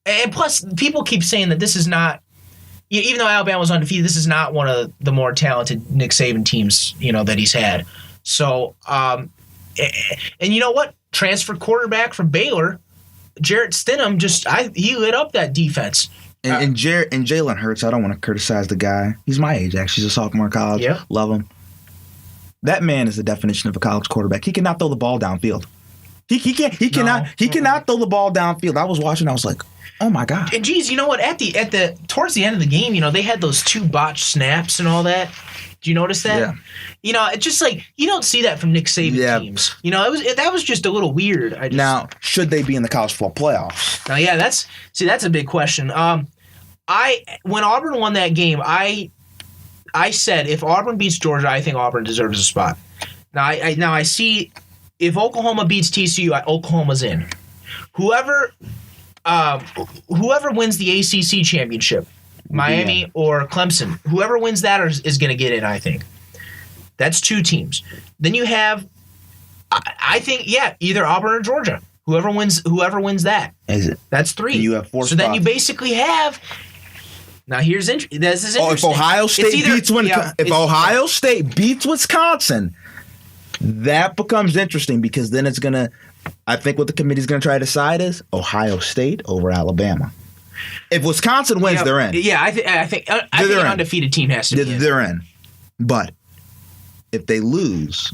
And plus, people keep saying that this is not, even though Alabama was undefeated, this is not one of the more talented Nick Saban teams, that he's had. So, and you know what? Transfer quarterback from Baylor, Jarrett Stidham, he lit up that defense. And Jalen Hurts, I don't want to criticize the guy. He's my age, actually. He's a sophomore in college. Yeah. Love him. That man is the definition of a college quarterback. He cannot throw the ball downfield. He cannot throw the ball downfield. I was watching, I was like, oh my God. And geez, you know what? Towards the end of the game, they had those 2 botched snaps and all that. Do you notice that? Yeah. It's just like you don't see that from Nick Saban teams. That was just a little weird. Now, should they be in the college football playoffs? Now, yeah, that's a big question. When Auburn won that game, I said if Auburn beats Georgia, I think Auburn deserves a spot. Now I see if Oklahoma beats TCU, Oklahoma's in. Whoever wins the ACC championship, Miami or Clemson, whoever wins that is going to get in, I think. That's 2 teams. Then you have, I think, either Auburn or Georgia. Whoever wins that. Is it? That's 3. And you have 4 So spots. then you basically have. Now this is interesting. If Ohio State beats Wisconsin, that becomes interesting because then it's gonna. I think what the committee's gonna try to decide is Ohio State over Alabama. If Wisconsin wins, they're in. Yeah, I think an undefeated team has to be in. They're in. But if they lose,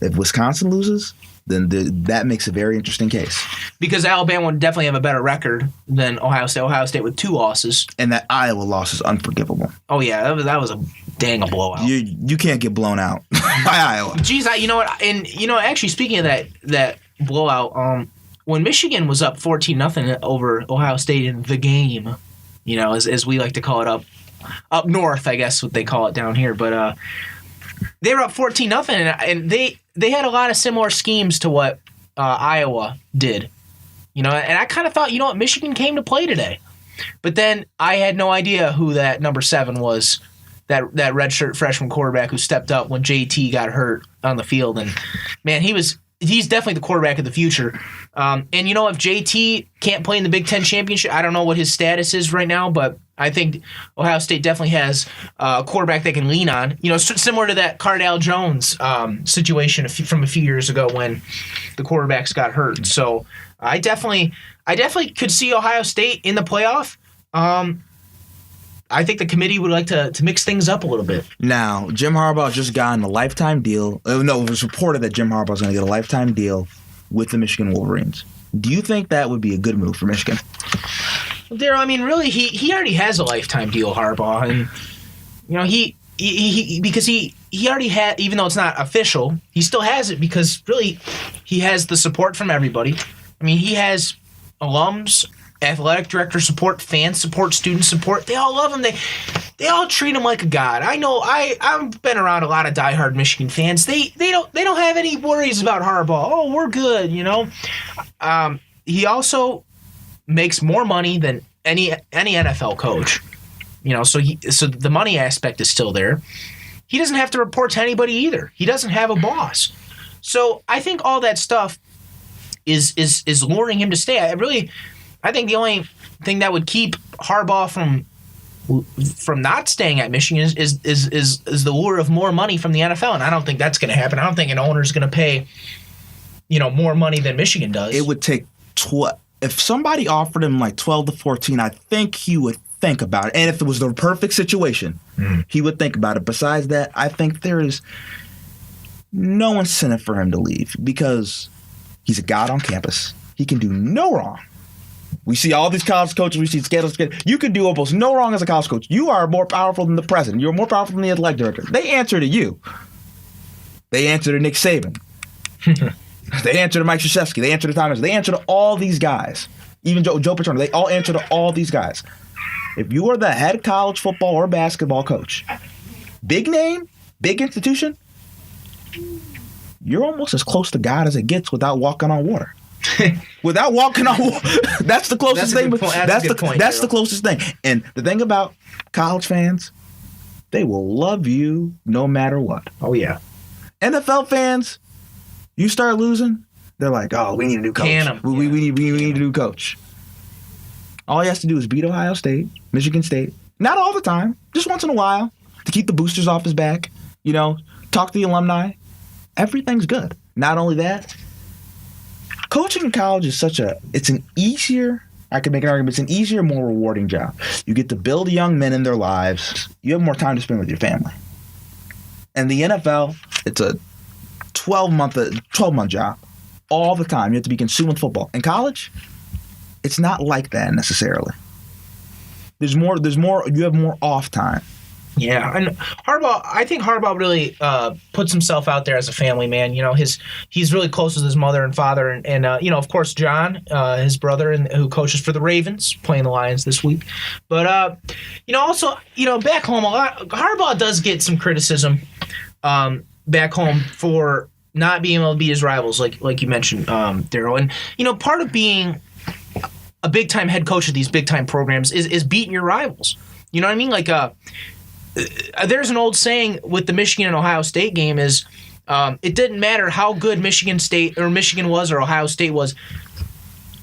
if Wisconsin loses, then that makes a very interesting case. Because Alabama would definitely have a better record than Ohio State. Ohio State with 2 losses. And that Iowa loss is unforgivable. Oh, yeah. That was a dang blowout. You can't get blown out by Iowa. Geez, you know what? And, actually, speaking of that blowout, when Michigan was up 14-0 over Ohio State in the game, as we like to call it up north, I guess what they call it down here. But they were up 14-0, and they had a lot of similar schemes to what Iowa did. And I kind of thought, Michigan came to play today. But then I had no idea who that number 7 was, that redshirt freshman quarterback who stepped up when JT got hurt on the field. And, man, he's definitely the quarterback of the future. And, if JT can't play in the Big Ten championship, I don't know what his status is right now, but I think Ohio State definitely has a quarterback they can lean on. Similar to that Cardale Jones situation from a few years ago when the quarterbacks got hurt. So I definitely could see Ohio State in the playoff. I think the committee would like to mix things up a little bit. Now, Jim Harbaugh just got a lifetime deal. No, it was reported that Jim Harbaugh was going to get a lifetime deal with the Michigan Wolverines. Do you think that would be a good move for Michigan? Daryl, I mean, really, he already has a lifetime deal, Harbaugh, and he because he already had, even though it's not official, he still has it because really he has the support from everybody. I mean, he has alums, athletic director support, fan support, student support. They all love him. They all treat him like a god. I know. I've been around a lot of diehard Michigan fans. They don't have any worries about Harbaugh. Oh, we're good. He also makes more money than any NFL coach. So the money aspect is still there. He doesn't have to report to anybody either. He doesn't have a boss. So I think all that stuff is luring him to stay. I think the only thing that would keep Harbaugh from not staying at Michigan is the lure of more money from the NFL, and I don't think that's going to happen. I don't think an owner is going to pay more money than Michigan does. It would take if somebody offered him like 12 to 14, I think he would think about it. And if it was the perfect situation, he would think about it. Besides that, I think there is no incentive for him to leave because he's a god on campus. He can do no wrong. We see all these college coaches, we see scandals. You can do almost no wrong as a college coach. You are more powerful than the president. You're more powerful than the athletic director. They answer to you. They answer to Nick Saban. They answer to Mike Krzyzewski. They answer to Thomas. They answer to all these guys. Even Joe Paterno. They all answer to all these guys. If you are the head college football or basketball coach, big name, big institution, you're almost as close to God as it gets without walking on water. Without walking on water. That's the closest thing. That's the closest thing. And the thing about college fans, they will love you no matter what. Oh, yeah. NFL fans, you start losing, They're like, oh, we need a new coach. Can 'em. We need a new coach. All he has to do is beat Ohio State, Michigan State. Not all the time, just once in a while, to keep the boosters off his back. You know, talk to the alumni. Everything's good. Not only that, coaching in college is it's an easier, I could make an argument, it's an easier, more rewarding job. You get to build young men in their lives. You have more time to spend with your family. And the NFL, it's a 12-month job. All the time. You have to be consumed with football. In college, it's not like that necessarily. There's more, you have more off time. Yeah, and I think Harbaugh really puts himself out there as a family man. You know, he's really close with his mother and father, and you know, of course, John, his brother, and who coaches for the Ravens, playing the Lions this week. But you know, also, you know, back home, Harbaugh does get some criticism back home for not being able to beat his rivals, like you mentioned, Daryl. And you know, part of being a big time head coach of these big time programs is beating your rivals. You know what I mean? Like there's an old saying with the Michigan and Ohio State game is it didn't matter how good Michigan State or Michigan was or Ohio State was.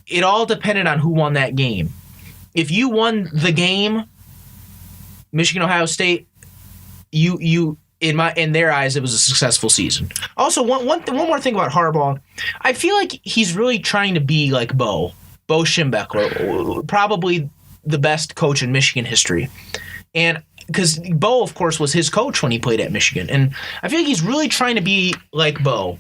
It all depended on who won that game. If you won the game, Michigan, Ohio State, you in their eyes, it was a successful season. Also, one more thing about Harbaugh, I feel like he's really trying to be like Bo Schembechler, probably the best coach in Michigan history, and because Bo, of course, was his coach when he played at Michigan, and I feel like he's really trying to be like Bo,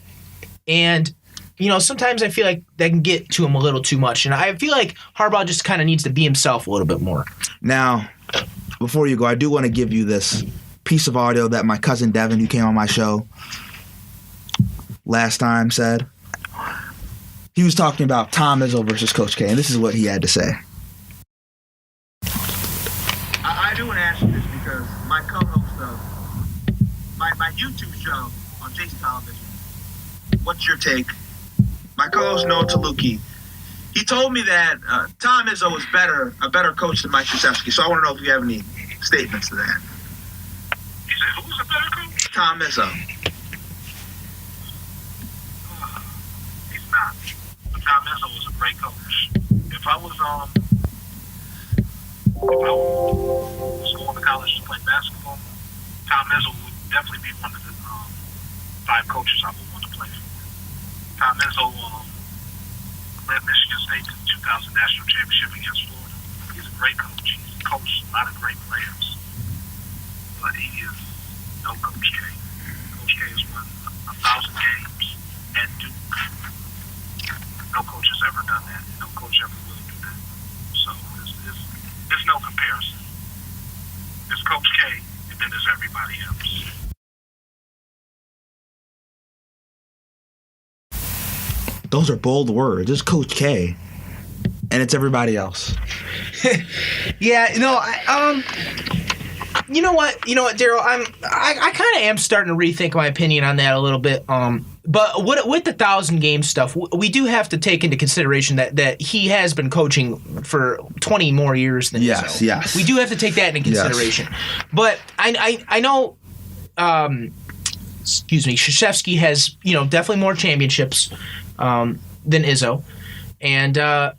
and you know, sometimes I feel like that can get to him a little too much, and I feel like Harbaugh just kind of needs to be himself a little bit more. Now, before you go, I do want to give you this piece of audio that my cousin Devin, who came on my show last time, said. He was talking about Tom Izzo versus Coach K, and this is what he had to say. I do want to ask you this because my co-host of my YouTube show on JCU Television, What's Your Take? My co-host Noah Tylutki, he told me that Tom Izzo was a better coach than Mike Krzyzewski. So I want to know if you have any statements to that. You said who's a better coach? Tom Izzo. He's not. But Tom Izzo was a great coach. If I was going to college to play basketball, Tom Izzo would definitely be one of the 5 coaches I would want to play for. Tom Izzo led Michigan State to the 2000 National Championship against Florida. He's a great coach. He's coached a lot of great players. But he is no Coach K. Coach K has won 1,000 games at Duke. No coach has ever done that. No coach ever will do that. So there's no comparison. There's Coach K, and then there's everybody else. Those are bold words. It's Coach K, and it's everybody else. Yeah, you know what, Daryl, I kind of am starting to rethink my opinion on that a little bit. But with the 1,000 game stuff, we do have to take into consideration that he has been coaching for 20 more years than Izzo. Yes. We do have to take that into consideration. Yes. But I know, Krzyzewski has definitely more championships than Izzo, and but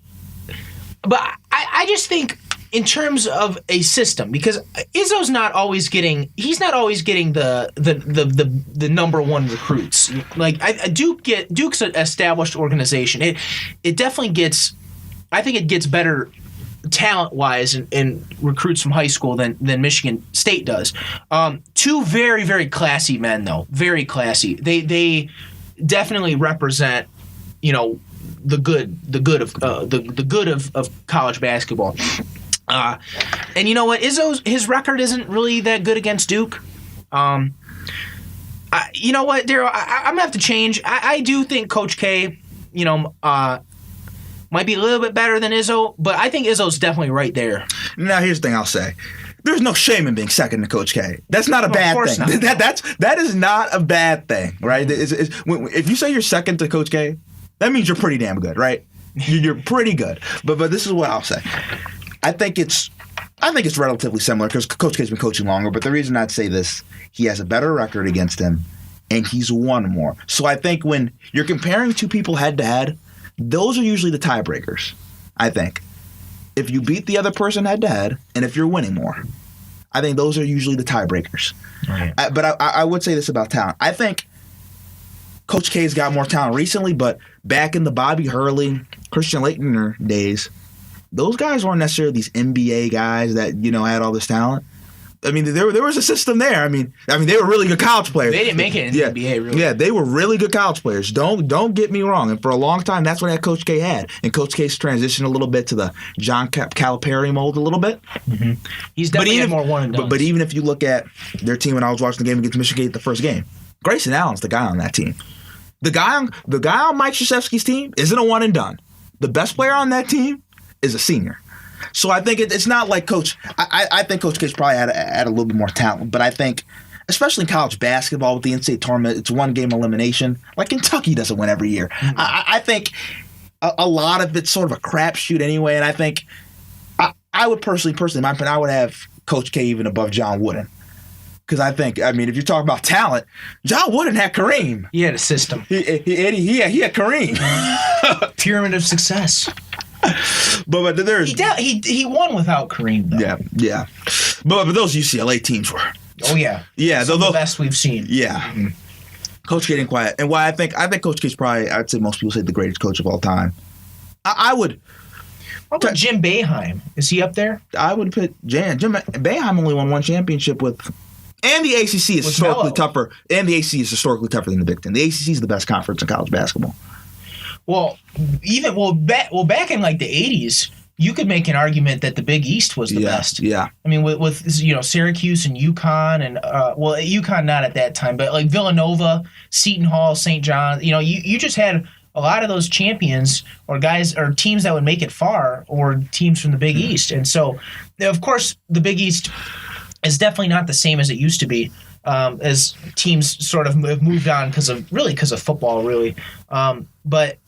I just think, in terms of a system, because Izzo's not always getting the number one recruits. Like Duke's an established organization. It definitely gets, I think it gets better talent wise in recruits from high school than Michigan State does. 2 very, very classy men though, very classy. They definitely represent the good of college basketball. And you know what? His record isn't really that good against Duke. You know what, Daryl? I'm gonna have to change. I do think Coach K, might be a little bit better than Izzo, but I think Izzo's definitely right there. Now, here's the thing I'll say. There's no shame in being second to Coach K. That's not a bad thing. That is not a bad thing, right? If you say you're second to Coach K, that means you're pretty damn good, right? You're pretty good. But this is what I'll say. I think it's relatively similar because Coach K's been coaching longer. But the reason I'd say this, he has a better record against him, and he's won more. So I think when you're comparing two people head-to-head, those are usually the tiebreakers, I think. If you beat the other person head-to-head, and if you're winning more, I think those are usually the tiebreakers. Right. But I would say this about talent. I think Coach K's got more talent recently, but back in the Bobby Hurley, Christian Laettner days, those guys weren't necessarily these NBA guys that, had all this talent. I mean, there was a system there. I mean, they were really good college players. They didn't make it in the NBA, really. Yeah, they were really good college players. Don't get me wrong. And for a long time, that's what that Coach K had. And Coach K's transitioned a little bit to the John Calipari mold a little bit. Mm-hmm. He's definitely had more one and done. But even if you look at their team when I was watching the game against Michigan State, the first game, Grayson Allen's the guy on that team. The guy on Mike Krzyzewski's team isn't a one and done. The best player on that team is a senior. So I think it's not like Coach. I think Coach K's probably had a little bit more talent, but I think, especially in college basketball with the NCAA tournament, it's one game elimination. Like Kentucky doesn't win every year. Mm-hmm. I think a lot of it's sort of a crapshoot anyway, and I think I would personally, in my opinion, I would have Coach K even above John Wooden. Because if you talk about talent, John Wooden had Kareem. He had a system. He had Kareem. Pyramid of success. But there's he won without Kareem though. Yeah. But those UCLA teams were. Oh yeah. Yeah, some of the best we've seen. Yeah. Mm-hmm. Coach K didn't quite. And why I think Coach K's probably, I'd say most people say the greatest coach of all time. I would. What about Jim Boeheim? Is he up there? I would put Jim Boeheim only won one championship with. And the ACC is historically tougher. And the ACC is historically tougher than the Big Ten. The ACC is the best conference in college basketball. Well, back in like the 80s, you could make an argument that the Big East was the best. Yeah. I mean, with Syracuse and UConn and UConn not at that time, but like Villanova, Seton Hall, St. John's. You just had a lot of those champions or guys or teams that would make it far, or teams from the Big East, and so of course the Big East is definitely not the same as it used to be. As teams sort of have moved on because of football, really. But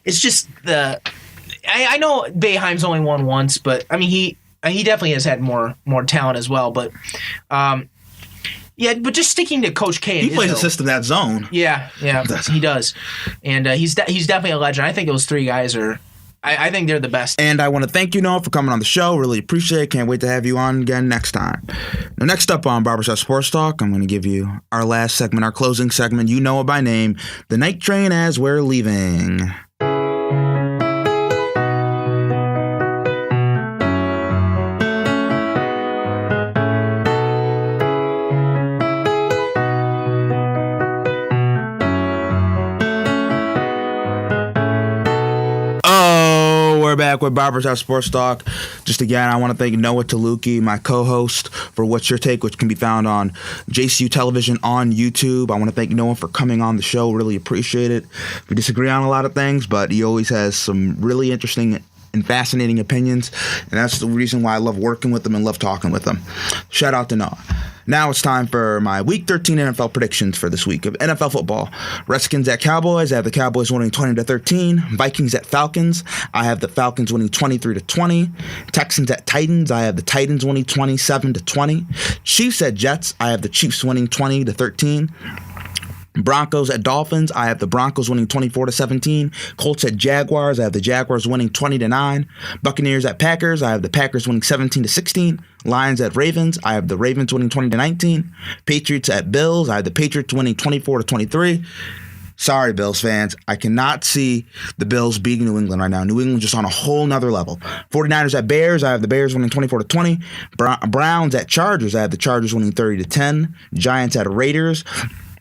it's just I know Boeheim's only won once, but I mean he definitely has had more talent as well. But but just sticking to Coach K, he plays a system that zone. Yeah, he does, and he's definitely a legend. I think those three guys are. I think they're the best. And I want to thank you, Noah, for coming on the show. Really appreciate it. Can't wait to have you on again next time. Now, next up on Barber Shop Sports Talk, I'm going to give you our last segment, our closing segment. You know it by name, The Night Train as We're Leaving. Back with Barber Shop Sports Talk. Just again, I want to thank Noah Tylutki, my co-host, for What's Your Take, which can be found on JCU Television on YouTube. I want to thank Noah for coming on the show. Really appreciate it. We disagree on a lot of things, but he always has some really interesting and fascinating opinions, and that's the reason why I love working with him and love talking with him. Shout out to Noah. Now it's time for my Week 13 NFL predictions for this week of NFL football. Redskins at Cowboys. I have the Cowboys winning 20-13. Vikings at Falcons. I have the Falcons winning 23-20. Texans at Titans. I have the Titans winning 27-20. Chiefs at Jets. I have the Chiefs winning 20-13. Broncos at Dolphins. I have the Broncos winning 24-17. Colts at Jaguars. I have the Jaguars winning 20-9. Buccaneers at Packers. I have the Packers winning 17-16. Lions at Ravens. I have the Ravens winning 20-19. Patriots at Bills. I have the Patriots winning 24-23. Sorry, Bills fans. I cannot see the Bills beating New England right now. New England just on a whole nother level. 49ers at Bears. I have the Bears winning 24-20. Browns at Chargers. I have the Chargers winning 30-10. Giants at Raiders.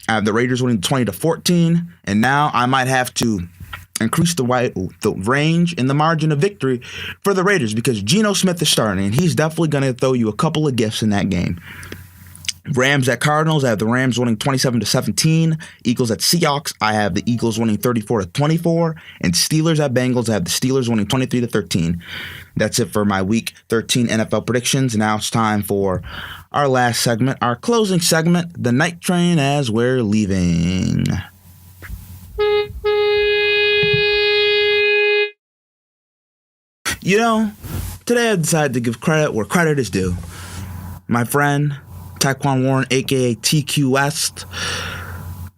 I have the Raiders winning 20-14, and now I might have to increase the range and the margin of victory for the Raiders because Geno Smith is starting, and he's definitely going to throw you a couple of gifts in that game. Rams at Cardinals. I have the Rams winning 27-17. Eagles at Seahawks. I have the Eagles winning 34-24. And Steelers at Bengals. I have the Steelers winning 23-13. That's it for my Week 13 NFL predictions. Now it's time for our last segment, our closing segment, The Night Train as We're Leaving. Today I decided to give credit where credit is due. My friend Taekwon Warren, aka TQ West.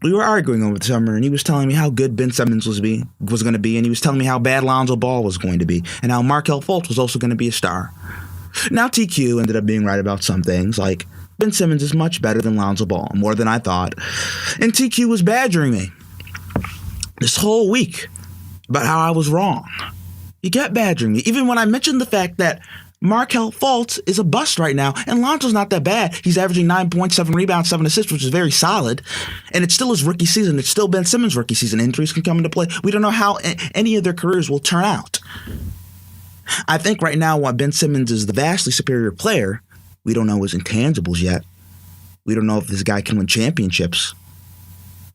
We were arguing over the summer, and he was telling me how good Ben Simmons was going to be, and he was telling me how bad Lonzo Ball was going to be, and how Markelle Fultz was also going to be a star. Now TQ ended up being right about some things, like Ben Simmons is much better than Lonzo Ball, more than I thought, and TQ was badgering me this whole week about how I was wrong. He kept badgering me, even when I mentioned the fact that Markelle Fultz is a bust right now, and Lonzo's not that bad. He's averaging 9 points, 7 rebounds, 7 assists, which is very solid. And it's still his rookie season. It's still Ben Simmons' rookie season. Injuries can come into play. We don't know how any of their careers will turn out. I think right now, while Ben Simmons is the vastly superior player, we don't know his intangibles yet. We don't know if this guy can win championships.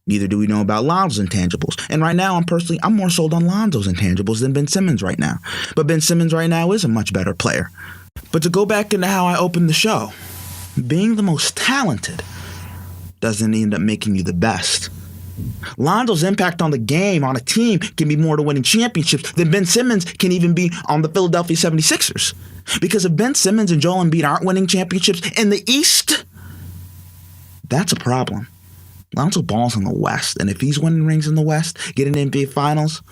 Neither do we know about Lonzo's intangibles. And right now, I'm more sold on Lonzo's intangibles than Ben Simmons right now. But Ben Simmons right now is a much better player. But to go back into how I opened the show, being the most talented doesn't end up making you the best. Lonzo's impact on the game, on a team, can be more to winning championships than Ben Simmons can even be on the Philadelphia 76ers. Because if Ben Simmons and Joel Embiid aren't winning championships in the East, that's a problem. Lonzo Ball's in the West, and if he's winning rings in the West, getting the NBA Finals,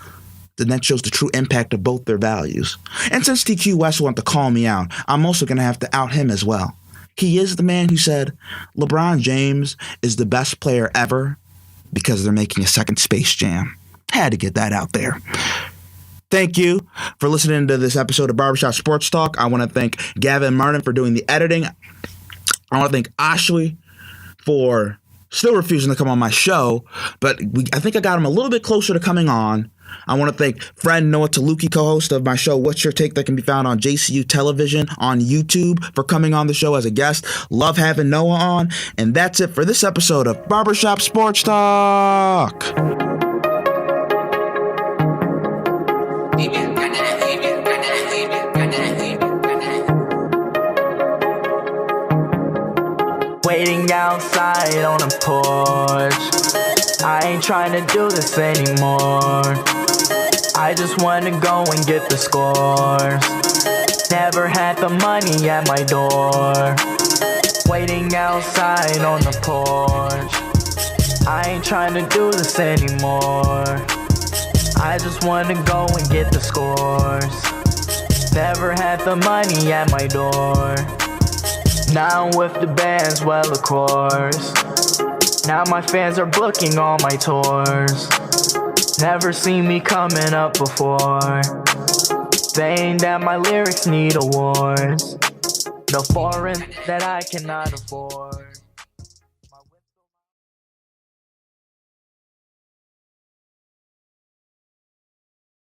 then that shows the true impact of both their values. And since TQ West wanted to call me out, I'm also going to have to out him as well. He is the man who said LeBron James is the best player ever because they're making a second Space Jam. Had to get that out there. Thank you for listening to this episode of Barbershop Sports Talk. I want to thank Gavin Martin for doing the editing. I want to thank Ashley for still refusing to come on my show, but I think I got him a little bit closer to coming on. I want to thank friend Noah Tylutki, co-host of my show, What's Your Take, that can be found on JCU Television on YouTube, for coming on the show as a guest. Love having Noah on. And that's it for this episode of Barbershop Sports Talk. Waiting outside on the porch, I ain't trying to do this anymore. I just wanna go and get the scores. Never had the money at my door. Waiting outside on the porch, I ain't trying to do this anymore. I just wanna go and get the scores. Never had the money at my door. Now I'm with the bands, well of course. Now my fans are booking all my tours. Never seen me coming up before. Saying that my lyrics need awards. No foreign that I cannot afford.